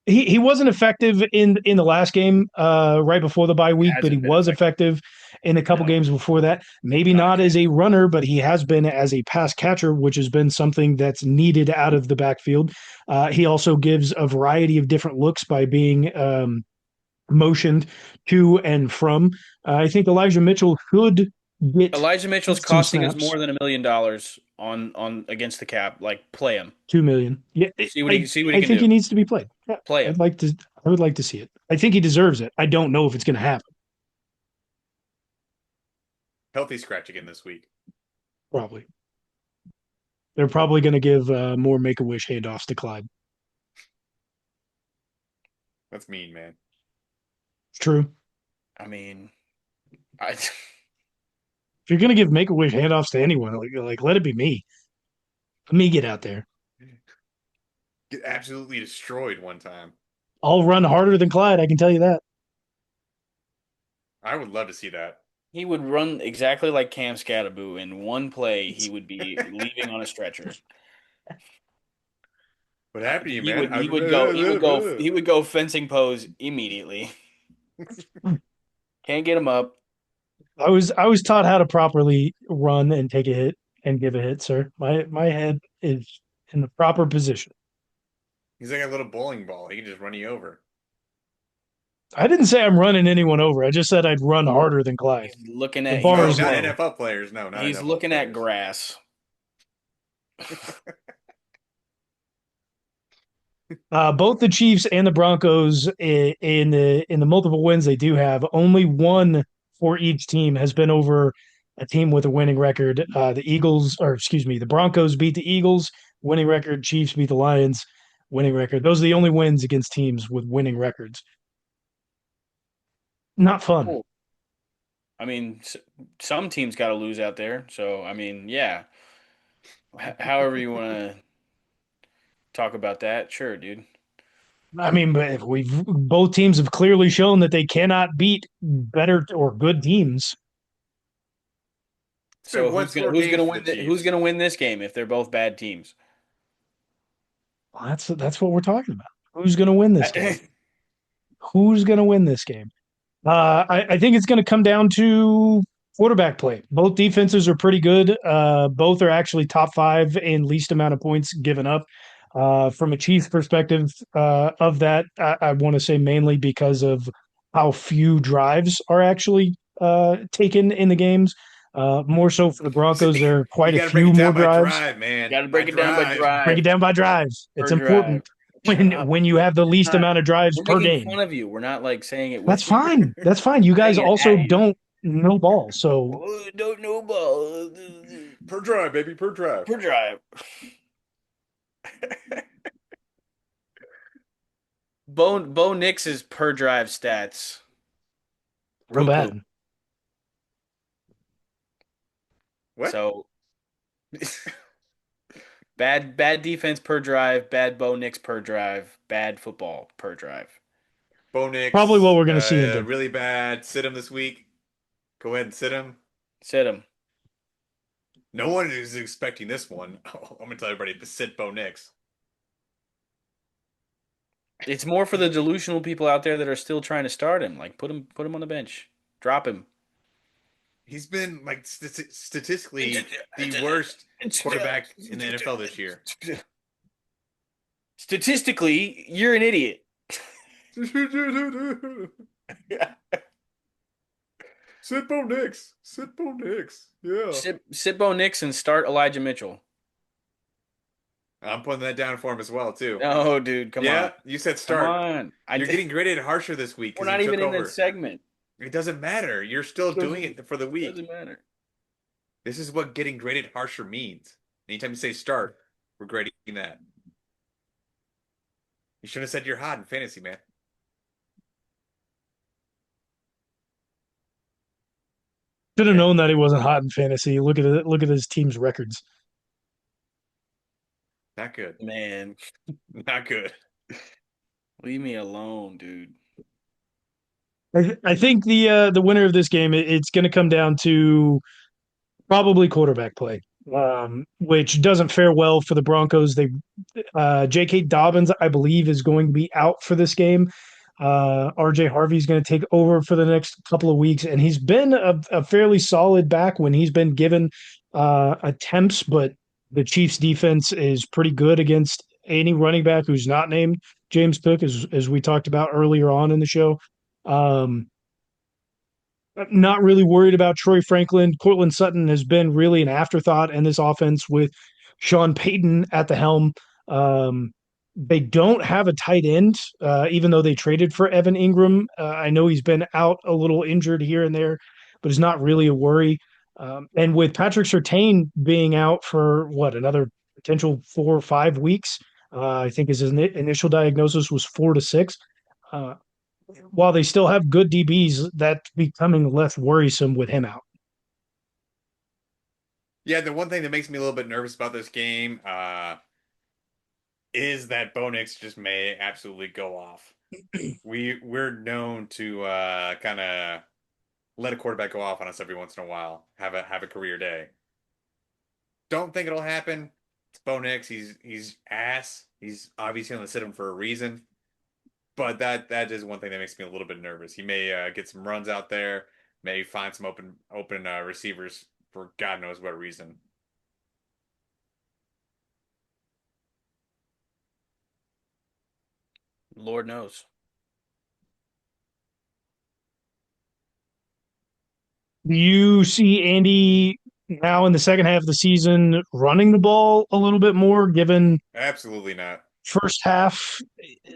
he wasn't effective in the last game right before the bye He week, but he hasn't been was effective. effective in a couple No, games before that. Maybe not a not as a chance. runner, but he has been as a pass catcher, which has been something that's needed out of the backfield. He also gives a variety of different looks by being motioned to and from. I think Elijah Mitchell could get Elijah Mitchell's some costing us snaps. more than $1 million on against the cap. Like, play him. 2 million. Yeah, See what he I can think he do. needs to be played. Yeah, Play him. I'd like to. I would like to see it. I think he deserves it. I don't know if it's going to happen. Healthy scratch again this week. Probably. They're probably going to give more Make a Wish handoffs to Clyde. That's mean, man. It's true. I mean, I If you're going to give Make a Wish handoffs to anyone, like let it be me. Let me get out there. Get absolutely destroyed one time. I'll run harder than Clyde. I can tell you that. I would love to see that. he would run exactly like Cam Scattaboo. In one play, he would be leaving on a stretcher. What happened to you, He man? would he would go he would go he would go fencing pose immediately. Can't get him up. I was taught how to properly run and take a hit and give a hit, sir. My head is in the proper position. He's like a little bowling ball. He can just run you over. I didn't say I'm running anyone over. I just said I'd run harder than Clyde. He's looking The at bar No, is he's not low. NFL players. No, not he's NFL looking at players. grass. Both the Chiefs and the Broncos in the multiple wins they do have, only one for each team has been over a team with a winning record. The Eagles, or excuse me, the Broncos beat the Eagles, winning record. Chiefs beat the Lions, winning record. Those are the only wins against teams with winning records. Not fun. Cool. I mean, some teams got to lose out there. So, I mean, yeah. However you want to talk about that, sure, dude. I mean, but if we've both teams have clearly shown that they cannot beat better or good teams. It's been So one score who's games gonna for the win who's Chiefs. gonna win this game if they're both bad teams? Well, that's what we're talking about. Who's going to win this game? Who's going to win this game? I think it's going to come down to quarterback play. Both defenses are pretty good. Both are actually top five in least amount of points given up. From a Chiefs perspective, of that, I want to say mainly because of how few drives are actually taken in the games. More so for the Broncos, there are You quite a got to break few it more down by drives. drive, man. Got to By break it down by drive. Break it drive down by drives. It's per drive. important Shut when up. when you have the It's least not. amount of drives We're per making game. fun of you. We're not like saying it That's with you. fine. That's fine. You guys Saying it also at you. don't know ball, so Oh, don't know ball Per drive, baby, per drive. per drive. Bo Nix's per drive stats. real Poo poo. bad. What? So bad defense per drive, bad Bo Nix per drive, bad football per drive. Bo Probably what Nix, we're going to see in Denver. really bad. Sit him this week. Go ahead and sit him. Sit him. No one is expecting this one. I'm gonna tell everybody to sit Bo Nix. It's more for the delusional people out there that are still trying to start him. Like, put him on the bench. Drop him. He's been like statistically the worst quarterback in the NFL this year. Statistically, you're an idiot. Sit Bo Nix. Sit Bo Nix. Yeah. Sit Bo Nix and start Elijah Mitchell. I'm putting that down for him as well, too. No, dude, come Yeah, on. you said Come start. on. You're getting graded harsher this week We're because you not even took in that over. segment. It doesn't matter. You're still doing it for the week. Doesn't matter. This is what getting graded harsher means. Anytime you say start, we're grading that. You should have said you're hot in fantasy, man. Should have Yeah, known that he wasn't hot in fantasy. Look at it. Look at his team's records. not good. Man, Not good. leave me alone, dude. I think the winner of this game it's going to come down to probably quarterback play, which doesn't fare well for the Broncos. They J.K. Dobbins, I believe, is going to be out for this game. R.J. Harvey's going to take over for the next couple of weeks, and he's been a fairly solid back when he's been given attempts, but the Chiefs' defense is pretty good against any running back who's not named James Cook, as we talked about earlier on in the show. Um, not really worried about Troy Franklin. Cortland Sutton has been really an afterthought in this offense with Sean Payton at the helm. Um, they don't have a tight end, even though they traded for Evan Ingram. I know he's been out a little injured here and there, but it's not really a worry. And with Patrick Surtain being out for what, another potential 4 or 5 weeks, I think his initial diagnosis was 4 to 6. Uh, while they still have good DBs, that's becoming less worrisome with him out. Yeah, the one thing that makes me a little bit nervous about this game, is that Bo Nix just may absolutely go off. We're known to kind of let a quarterback go off on us every once in a while, have a career day. Don't think it'll happen. It's Bo Nix. He's ass. He's obviously going to sit him for a reason. But that is one thing that makes me a little bit nervous. He may get some runs out there, may find some open receivers for God knows what reason. Lord knows. Do you see Andy now in the second half of the season running the ball a little bit more, given Absolutely not. first half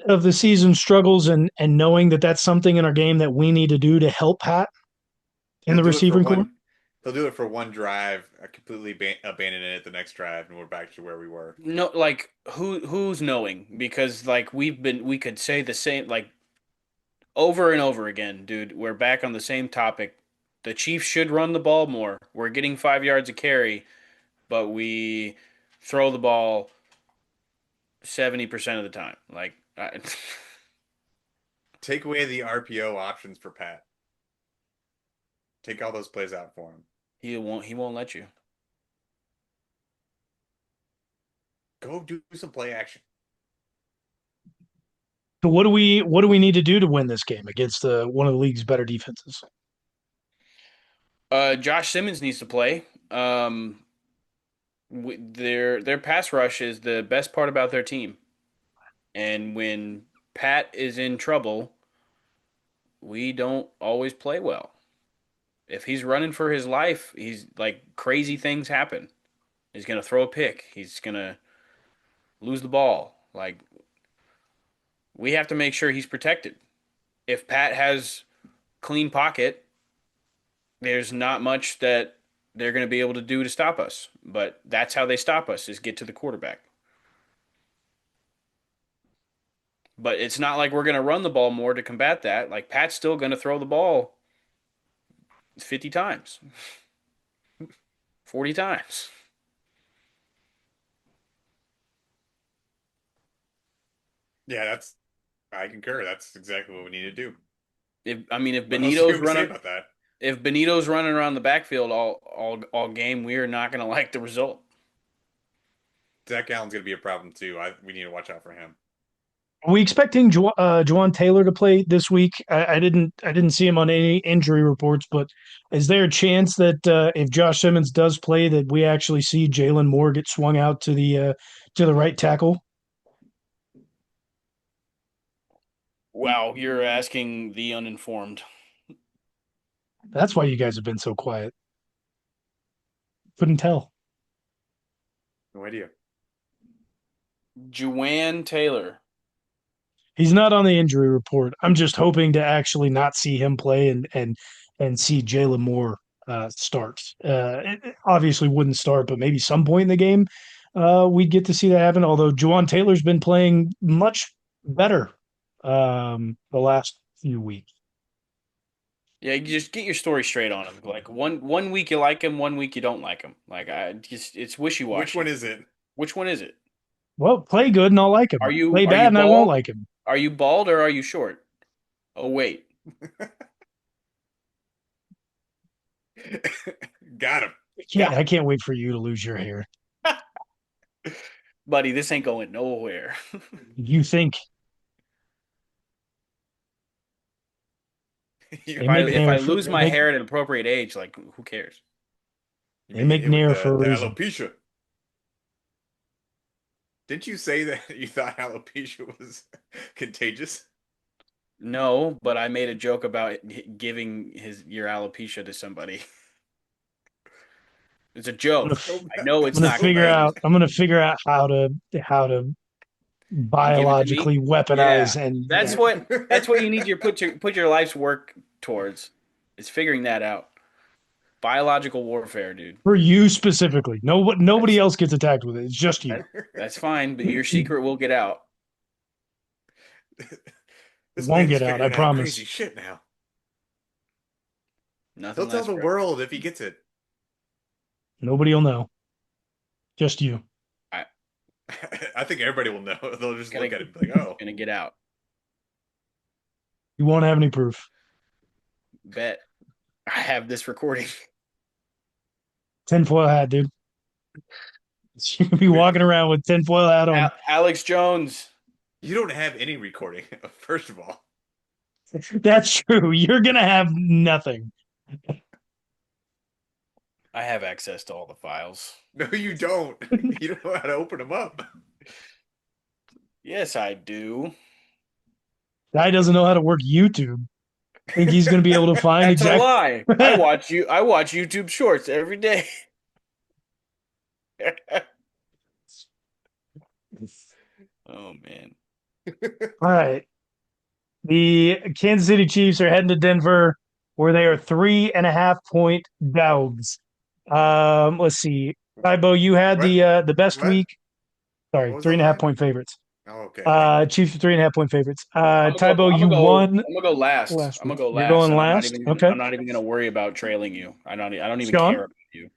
of the season struggles and knowing that that's something in our game that we need to do to help Pat in He'll the do it for receiving core? one. He'll do it for one drive, completely abandon it the next drive, and we're back to where we were. No, like who's knowing? Because like we could say the same like over and over again, dude. We're back on the same topic. The Chiefs should run the ball more. We're getting 5 yards a carry, but we throw the ball 70% of the time. Take away the RPO options for Pat. Take all those plays out for him. he won't let you. Go do some play action. So what do we need to do to win this game against one of the league's better defenses? Josh Simmons needs to play. Their pass rush is the best part about their team. And when Pat is in trouble, we don't always play well. If he's running for his life, he's like crazy things happen. He's gonna throw a pick. He's gonna lose the ball. Like we have to make sure he's protected. If Pat has clean pocket, there's not much that they're going to be able to do to stop us. But that's how they stop us is get to the quarterback. But it's not like we're going to run the ball more to combat that. Like Pat's still going to throw the ball 50 times, 40 times. Yeah, I concur. That's exactly what we need to do. If What else can Benito's we say running about that? if Benito's running around the backfield all game, we are not going to like the result. Zach Allen's going to be a problem too. We need to watch out for him. Are we expecting Juwan Taylor to play this week? I didn't see him on any injury reports, but is there a chance that if Josh Simmons does play, that we actually see Jalen Moore get swung out to the right tackle? Wow, you're asking the uninformed. That's why you guys have been so quiet. Couldn't tell. No idea. Juwan Taylor. He's not on the injury report. I'm just hoping to actually not see him play and see Jalen Moore start. It obviously wouldn't start, but maybe some point in the game we'd get to see that happen. Although Juwan Taylor's been playing much better the last few weeks. Yeah, you just get your story straight on him. Like one week you like him, one week you don't like him. Like I just it's wishy Which one washy. is it? Which one is it? Well, play good and I'll like him. Play Are you bad and I won't bald? like him. Are you bald or are you short? Oh wait, Got him. I can't wait for you to lose your hair. buddy, this ain't going nowhere. You think You they If I make idiot. if nair I for lose my hair at an appropriate age, like who cares? You they may get make hit with nair for a the reason. alopecia. Didn't you say that you thought alopecia was contagious? No, but I made a joke about giving your alopecia to somebody. It's a I'm gonna joke. f- I know I'm it's not so mad. contagious. I'm gonna figure out how to And give it to me? biologically Yeah. weaponize and That's what you need your put your life's work towards. Is figuring that out. Biological warfare, dude. for you specifically. Nobody That's else gets attacked with it. It's just you. that, that's fine, but your secret will get out. It This won't man's get out, I figuring out crazy promise. shit now. He'll Nothing tell lasts the forever. world if he gets it. Nobody will know. Just you. I I think everybody will know. They'll just gonna look at it and be like, oh. gonna get out. You won't have any proof. Bet I have this recording. Tinfoil hat, dude. You can be walking around with tinfoil hat on. Alex Jones. You don't have any recording, first of all. That's true. You're gonna have nothing. I have access to all the files. No, you don't. You don't know how to open them up. Yes, I do. Guy doesn't know how to work YouTube. Think he's gonna be able to find That's a exactly. lie. I watch YouTube Shorts every day. Oh man. All right. The Kansas City Chiefs are heading to Denver, where they are 3.5 point dogs. Let's see. Tybo, you had What? the best What? week. Sorry, What was three the and a half line? point favorites. Oh, okay. Chiefs are 3.5 point favorites. I'm gonna go. Tybo, I'm you gonna go. won I'm gonna go last. last I'm gonna week. go You're last, going and I'm not last. even. Okay. I'm not even gonna worry about trailing you. I don't even Sean. care about you.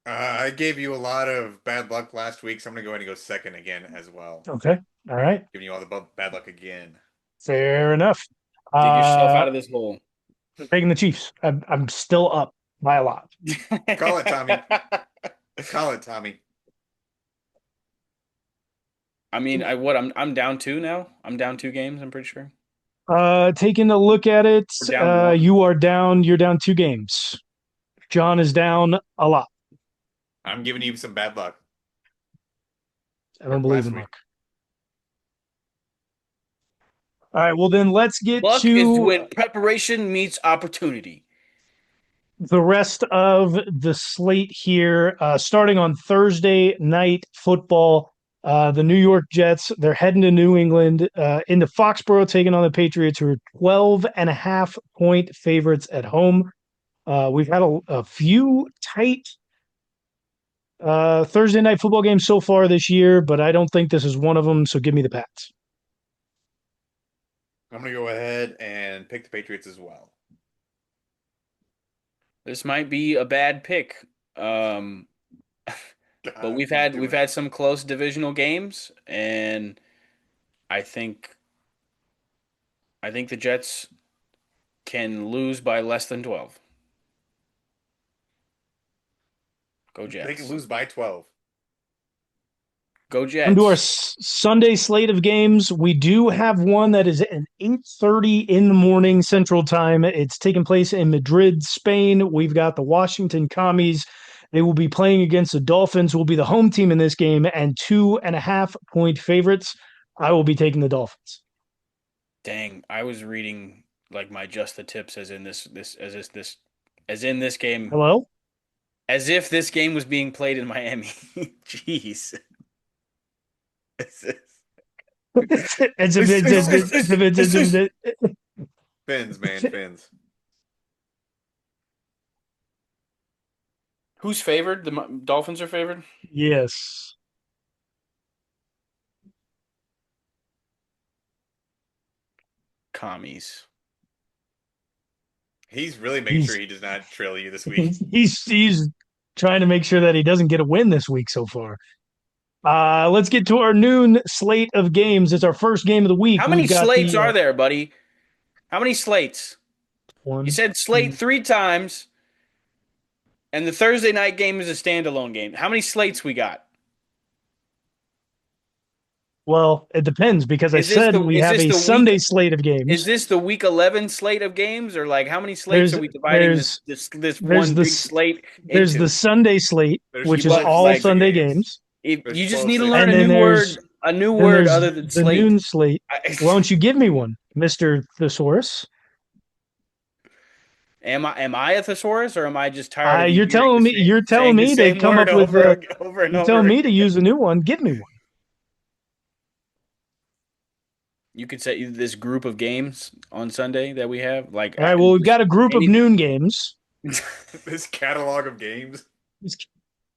I gave you a lot of bad luck last week, so I'm gonna go ahead and go second again as well. Okay. All right. Giving you all the bad luck again. Fair enough. Dig yourself Uh, out of this hole. taking the Chiefs. I'm still up by a lot. Call it, Tommy. Call it, Tommy. I mean, I'm down two now. I'm down two games. I'm pretty sure. Taking a look at it, We're down one. you're down 2 games. John is down a lot. I'm giving you some bad luck. I don't believe Last in week. luck. All right, well then let's get Luck is to when preparation meets opportunity. the rest of the slate here. Starting on Thursday night football, the New York Jets, they're heading to New England, into Foxborough, taking on the Patriots, who are 12.5 point favorites at home. We've had a few tight Thursday night football games so far this year, but I don't think this is one of them. So give me the Pats. I'm gonna go ahead and pick the Patriots as well. This might be a bad pick. Um, but God, we've please had do we've it. had some close divisional games, and I think I think the Jets can lose by less than 12. Go They can Jets. lose by 12. Go Come to our Jets. Sunday slate of games. We do have one that is at 8:30 in the morning Central Time. It's taking place in Madrid, Spain. We've got the Washington Commies. They will be playing against the Dolphins, who will be the home team in this game, and 2.5 point favorites. I will be taking the Dolphins. Dang, I was reading like my just the tips as in as in this game Hello? as if this game was being played in Miami. Jeez. It's Fins, man, fins. Who's favored? The Dolphins are favored? Yes. Commies. He's really making sure He's he does not trail you this week. he's trying to make sure that he doesn't get a win this week so far. Let's get to our noon slate of games. It's our first game of the week. How many We've got slates the are there, buddy? How many slates? You one, said slate two. 3 times, and the Thursday night game is a standalone game. How many slates we got? Well, it depends because I Is this said the we is have this a the week Sunday slate of is games. this the week 11 slate of games, or like how many slates There's are we dividing there's this there's one big this slate there's the into? Sunday slate, There's which You is but twelve all like slates of Sunday games. games, if There's you just 12 need to slates of learn and then games. a new then word there's other than the slate. noon slate. I, Why don't you give me one, Mister Thesaurus? am I a thesaurus, or am I just tired of you You're hearing telling me saying the to same come word up with over and you're telling over me to again? use a new one. Give me one. You could say this group of games on Sunday that we have, like All right. Well, we've just got a group of any. noon games. This catalog of games. This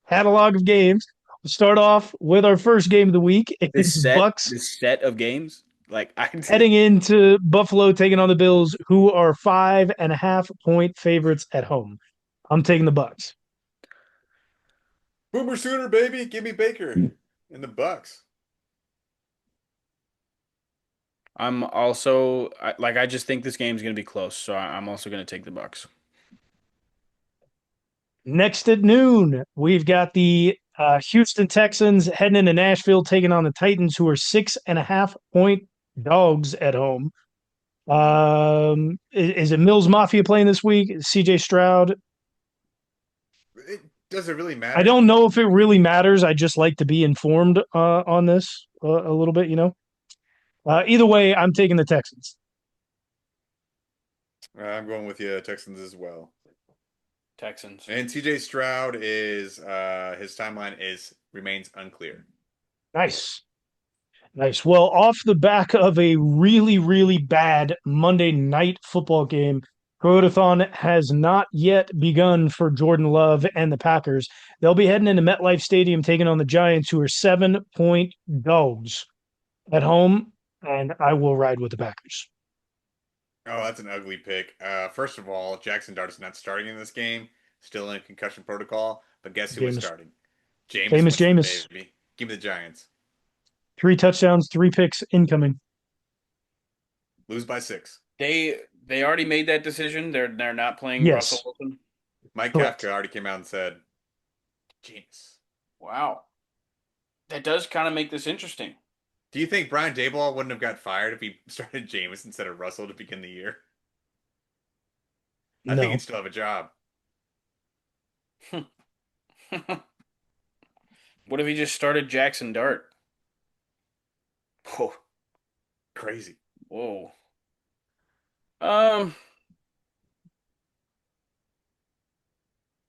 catalog of games. We'll start off with our first game of the week. this It's set Bucks this set of games. Like I heading into Buffalo, taking on the Bills, who are 5.5 point favorites at home. I'm taking the Bucks. Boomer Sooner, baby. Give me Baker and the Bucks. I'm also I just think this game's gonna be close, so I'm also gonna take the Bucks. Next at noon, we've got the Houston Texans heading into Nashville, taking on the Titans, who are 6.5 point dogs at home. Is it Mills Mafia playing this week? CJ Stroud? It doesn't really I matter. don't know if it really matters. I just like to be informed on this a little bit, Either way, I'm taking the Texans. I'm going with you, Texans as well. Texans. And TJ Stroud is his timeline is remains unclear. Nice. Nice. Well, off the back of a really, really bad Monday night football game, Toyotathon has not yet begun for Jordan Love and the Packers. They'll be heading into MetLife Stadium taking on the Giants, who are 7 point dogs at home, and I will ride with the Packers. Oh, that's an ugly pick. First of all, Jackson Dart is not starting in this game. Still in concussion protocol. But guess who is Jameis. starting? Jameis Famous Winston, Jameis. baby. Give me the Giants. 3 touchdowns, 3 picks incoming. Lose by 6. They already made that decision. They're not playing Russell Yes, Wilson. Mike correct. Kafka already came out and said, Jameis. Wow. That does kind of make this interesting. Do you think Brian Daboll wouldn't have got fired if he started Jameis instead of Russell to begin the year? I think he'd No. still have a job. What if he just started Jackson Dart? Whoa. Crazy. Whoa. Um,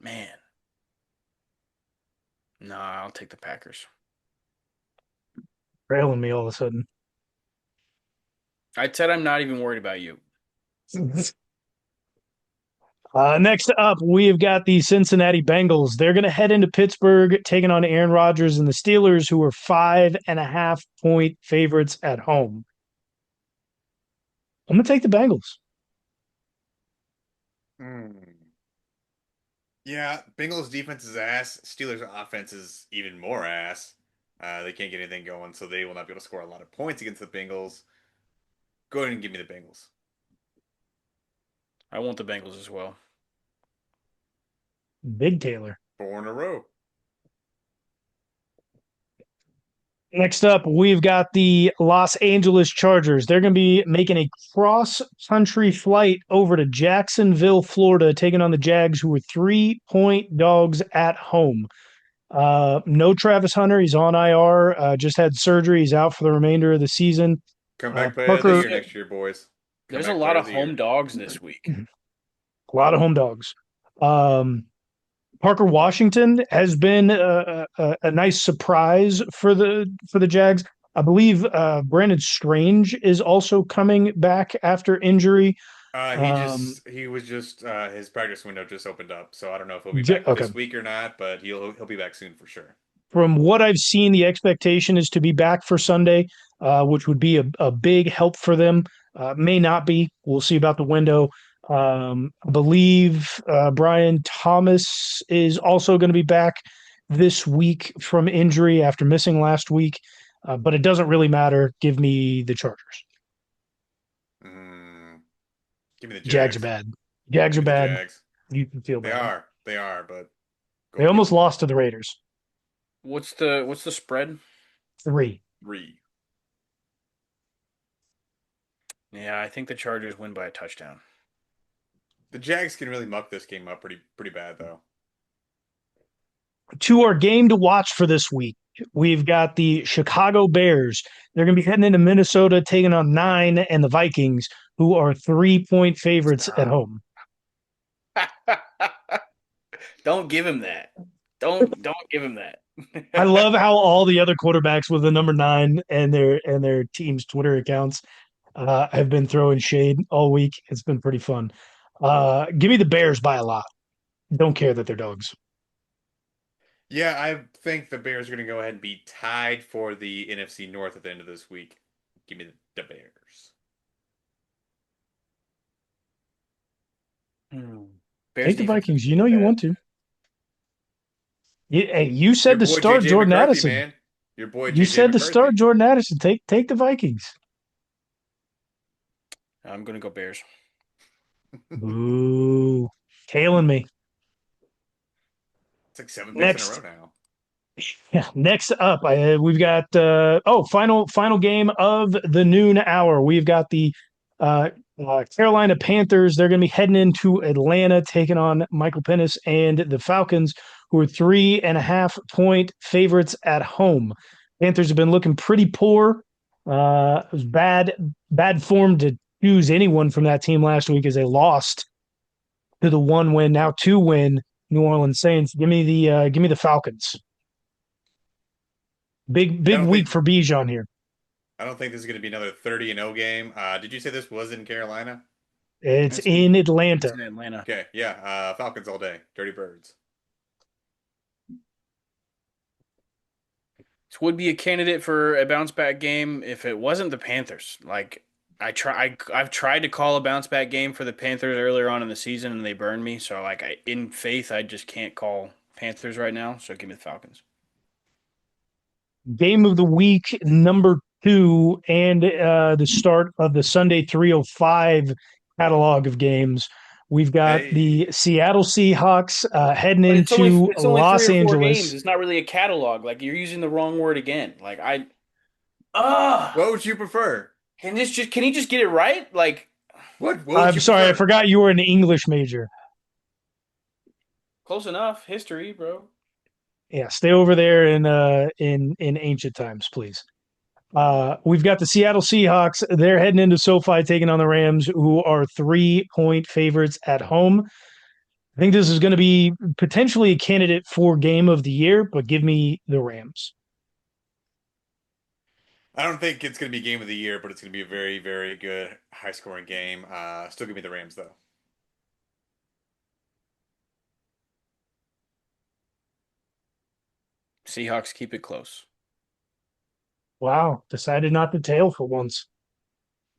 man. Nah, I'll take the Packers. Trailing me all of a sudden. I said I'm not even worried about you. Next up, we've got the Cincinnati Bengals. They're going to head into Pittsburgh, taking on Aaron Rodgers and the Steelers, who are 5.5 point favorites at home. I'm going to take the Bengals. Hmm. Yeah, Bengals defense is ass. Steelers offense is even more ass. They can't get anything going, so they will not be able to score a lot of points against the Bengals. Go ahead and give me the Bengals. I want the Bengals as well. Big Taylor. 4 in a row. Next up, we've got the Los Angeles Chargers. They're going to be making a cross-country flight over to Jacksonville, Florida, taking on the Jags, who are 3 point dogs at home. No Travis Hunter. He's on IR. Just had surgery. He's out for the remainder of the season. Come back player of the Parker, year next year, boys. There's a Comeback lot player of the home year. dogs this week. a lot of home dogs. Parker Washington has been a nice surprise for the Jags. I believe Brandon Strange is also coming back after injury. He was just his practice window just opened up, so I don't know if he'll be back Okay. this week or not, but he'll be back soon for sure. From what I've seen, the expectation is to be back for Sunday, which would be a big help for them. May not be. We'll see about the window. I believe Brian Thomas is also going to be back this week from injury after missing last week, but it doesn't really matter. Give me the Chargers. Mm, give me the Jags are Jags. bad. Jags Give are me the bad. Jags. You can feel They bad. are. They are, but They go get almost them. lost to the Raiders. What's the spread? 3. 3. Yeah, I think the Chargers win by a touchdown. The Jags can really muck this game up pretty bad though. To our game to watch for this week, we've got the Chicago Bears. They're going to be heading into Minnesota, taking on 9, and the Vikings, who are 3-point favorites at Stop. home. Don't give him that. Don't give him that. I love how all the other quarterbacks with the number 9 and their team's Twitter accounts have been throwing shade all week. It's been pretty fun. Give me the Bears by a lot. Don't care that they're dogs. Yeah, I think the Bears are going to go ahead and be tied for the NFC North at the end of this week. Give me the Bears. Hmm. Bears Take the defense is Vikings. You know pretty you bad. want to. You Your said to boy start JJ Jordan McCarthy, Addison. man. Your boy You JJ said to start McCarthy. Jordan Addison. Take the Vikings. I'm gonna go Bears. Boo. Tailing me. It's like 7 picks in a row Next, now. yeah. Next up, we've got final game of the noon hour. We've got the Carolina Panthers. They're going to be heading into Atlanta, taking on Michael Pennis and the Falcons, who are 3.5-point favorites at home. Panthers have been looking pretty poor. It was bad form to choose anyone from that team last week as they lost to the 1-win, now 2-win New Orleans Saints. Give me the Falcons. I Big don't week think for Bijan here. I don't think this is going to be another 30-0 game. Did you say this was in Carolina? It's It's in it's Atlanta. in Atlanta. Okay, yeah. Falcons all day. Dirty Birds. This would be a candidate for a bounce back game if it wasn't the Panthers. Like I've tried to call a bounce back game for the Panthers earlier on in the season and they burned me. So like in faith, I just can't call Panthers right now. So give me the Falcons. Game of the week number 2 and the start of the Sunday 305 catalog of games. We've got the Hey. Seattle Seahawks heading But into it's only three Los or four games. Angeles. It's not really a catalog. Like you're using the wrong word again. Like I uh What would you prefer? can he just get it right? Like What would I'm you sorry, I prefer? forgot you were an English major. close enough. History, bro. Yeah, stay over there in ancient times, please. We've got the Seattle Seahawks. They're heading into SoFi taking on the Rams, who are 3-point favorites at home. I think this is going to be potentially a candidate for game of the year, but give me the Rams. I don't think it's going to be game of the year, but it's going to be a very, very good high scoring game. Still give me the Rams though. Seahawks keep it close. Wow, decided not to tail for once.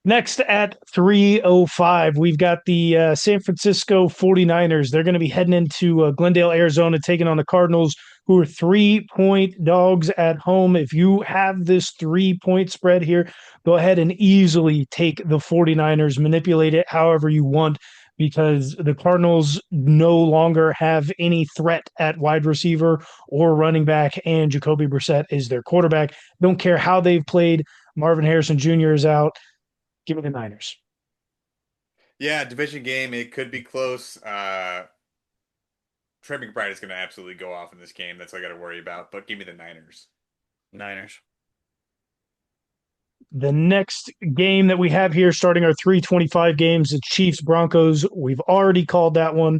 Next at 3:05, we've got the San Francisco 49ers. They're going to be heading into Glendale, Arizona, taking on the Cardinals, who are 3-point dogs at home. If you have this 3-point spread here, go ahead and easily take the 49ers, manipulate it however you want, because the Cardinals no longer have any threat at wide receiver or running back, and Jacoby Brissett is their quarterback. Don't care how they've played. Marvin Harrison Jr. is out. Give me the Niners. Yeah, division game. It could be close. Trey McBride is going to absolutely go off in this game. That's all I got to worry about. But give me the Niners. Niners. The next game that we have here, starting our 325 games, the Chiefs Broncos. We've already called that one.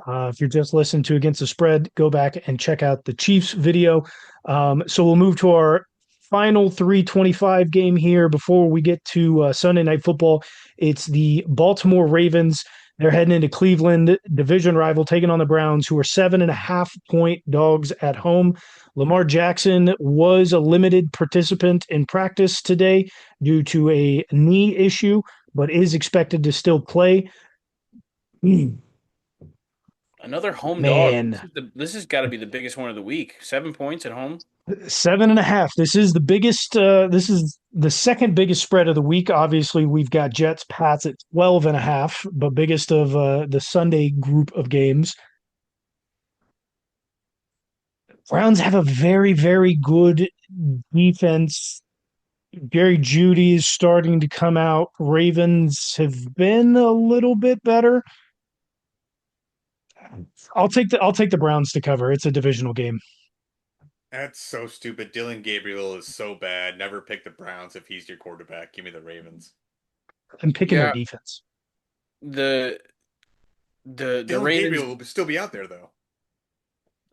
If you're just listening to Against the Spread, go back and check out the Chiefs video. So we'll move to our final 325 game here before we get to Sunday Night Football. It's the Baltimore Ravens. They're heading into Cleveland, division rival, taking on the Browns, who are 7.5-point dogs at home. Lamar Jackson was a limited participant in practice today due to a knee issue, but is expected to still play. Hmm. Another home dog. Man, This has got to be the biggest one of the week. 7 points at home. 7.5. This is the biggest. This is the second biggest spread of the week. Obviously, we've got Jets Pats at 12.5, but biggest of the Sunday group of games. Browns have a very, very good defense. Jerry Judy is starting to come out. Ravens have been a little bit better. I'll take the Browns to cover. It's a divisional game. That's so stupid. Dylan Gabriel is so bad. Never pick the Browns if he's your quarterback. Give me the Ravens. I'm picking their Yeah, defense. the the Dylan Ravens Gabriel will still be out there though.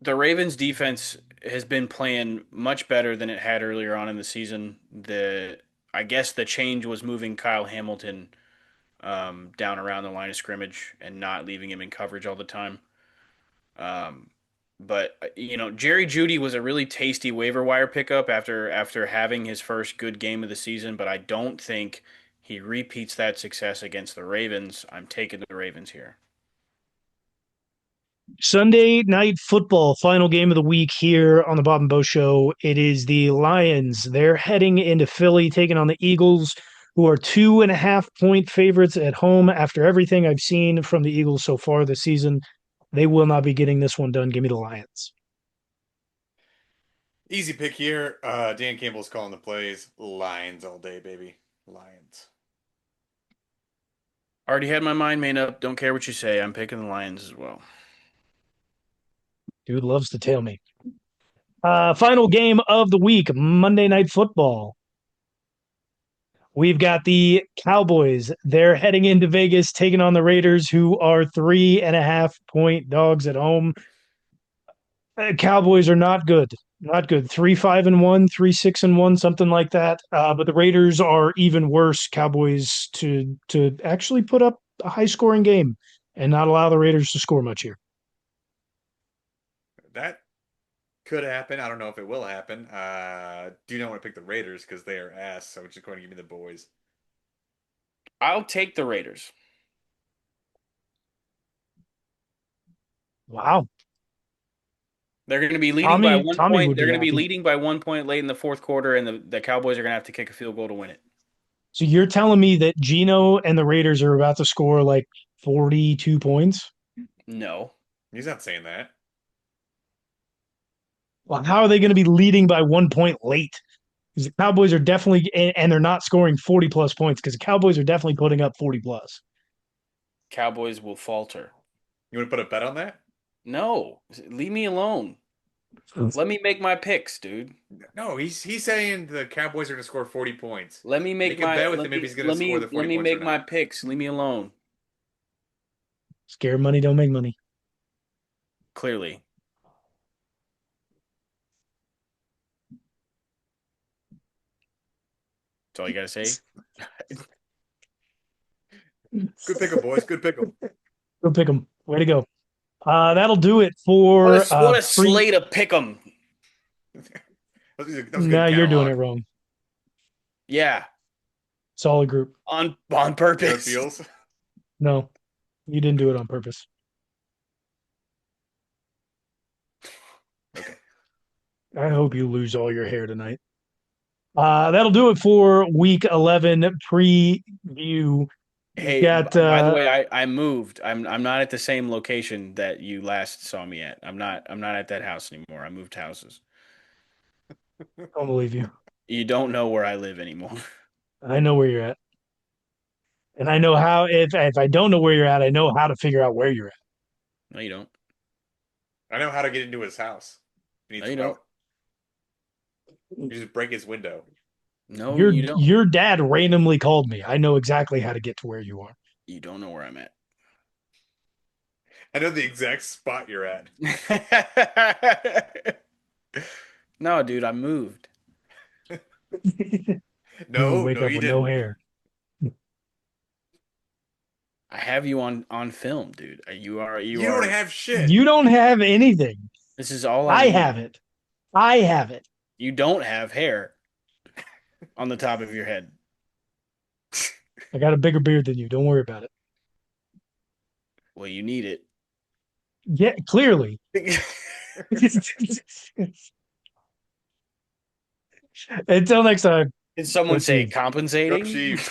the Ravens defense has been playing much better than it had earlier on in the season. The I guess the change was moving Kyle Hamilton down around the line of scrimmage and not leaving him in coverage all the time. Um, but Jerry Judy was a really tasty waiver wire pickup after having his first good game of the season, but I don't think he repeats that success against the Ravens. I'm taking the Ravens here. Sunday night football, final game of the week here on the Bob and Bo Show. It is the Lions. They're heading into Philly, taking on the Eagles, who are 2.5 point favorites at home. After everything I've seen from the Eagles so far this season, they will not be getting this one done. Give me the Lions. Easy pick here. Dan Campbell's calling the plays. Lions all day, baby. Lions. Already had my mind made up. Don't care what you say. I'm picking the Lions as well. Dude loves to tail me. Final game of the week, Monday Night Football. We've got the Cowboys. They're heading into Vegas, taking on the Raiders, who are 3.5 point dogs at home. Cowboys are not good. Not good. 3-5-1, 3-6-1, something like that. But the Raiders are even worse. Cowboys to actually put up a high scoring game and not allow the Raiders to score much here. That could happen. I don't know if it will happen. Do not want to pick the Raiders because they are ass. So just going to give me the boys. I'll take the Raiders. Wow. They're going to be leading by Tommy one Tommy point. would They're be going to be happy. leading by 1 point late in the fourth quarter, and the Cowboys are going to have to kick a field goal to win it. So you're telling me that Gino and the Raiders are about to score like 42 points? No. He's not saying that. Well, how are they going to be leading by 1 point late? Because the Cowboys are definitely, and they're not scoring 40 plus points because the Cowboys are definitely putting up 40 plus. Cowboys will falter. You want to put a bet on that? No. Leave me alone. Let me make my picks, dude. No, he's saying the Cowboys are going to score 40 points. Let me make Make a my bet with let him if me he's going to let score me the let 40 me points or make my not. picks. Leave me alone. Scared money don't make money. Clearly. That's all you got to say. Good pick 'em, boys. Good pick 'em. Go pick them. Way to go. That'll do it What for a what a pre. slate of pick 'em. That was a No, good you're doing it catalog. wrong. Yeah, Solid group. on See how it purpose. feels? No, you didn't do it on purpose. Okay. I hope you lose all your hair tonight. That'll do it for week 11 preview. We've Hey, got by the way, I moved. I'm not at the same location that you last saw me at. I'm not at that house anymore. I moved houses. I don't believe you. You don't know where I live anymore. I know where you're at. And I know how if I don't know where you're at, I know how to figure out where you're at. No, you don't. I know how to get into his house. He No, needs you don't. help. You just break his window. No, Your you don't. your dad randomly called me. I know exactly how to get to where you are. You don't know where I'm at. I know the exact spot you're at. No, dude, I moved. You would No, wake no, up you with no didn't. hair. I have you on film, dude. You You don't are. have shit. You don't have anything. This is all I I need. have it. I have it. You don't have hair on the top of your head. I got a bigger beard than you. Don't worry about it. Well, you need it. Yeah, clearly. Until next time, Did someone go say Chiefs. Go compensating? Chiefs.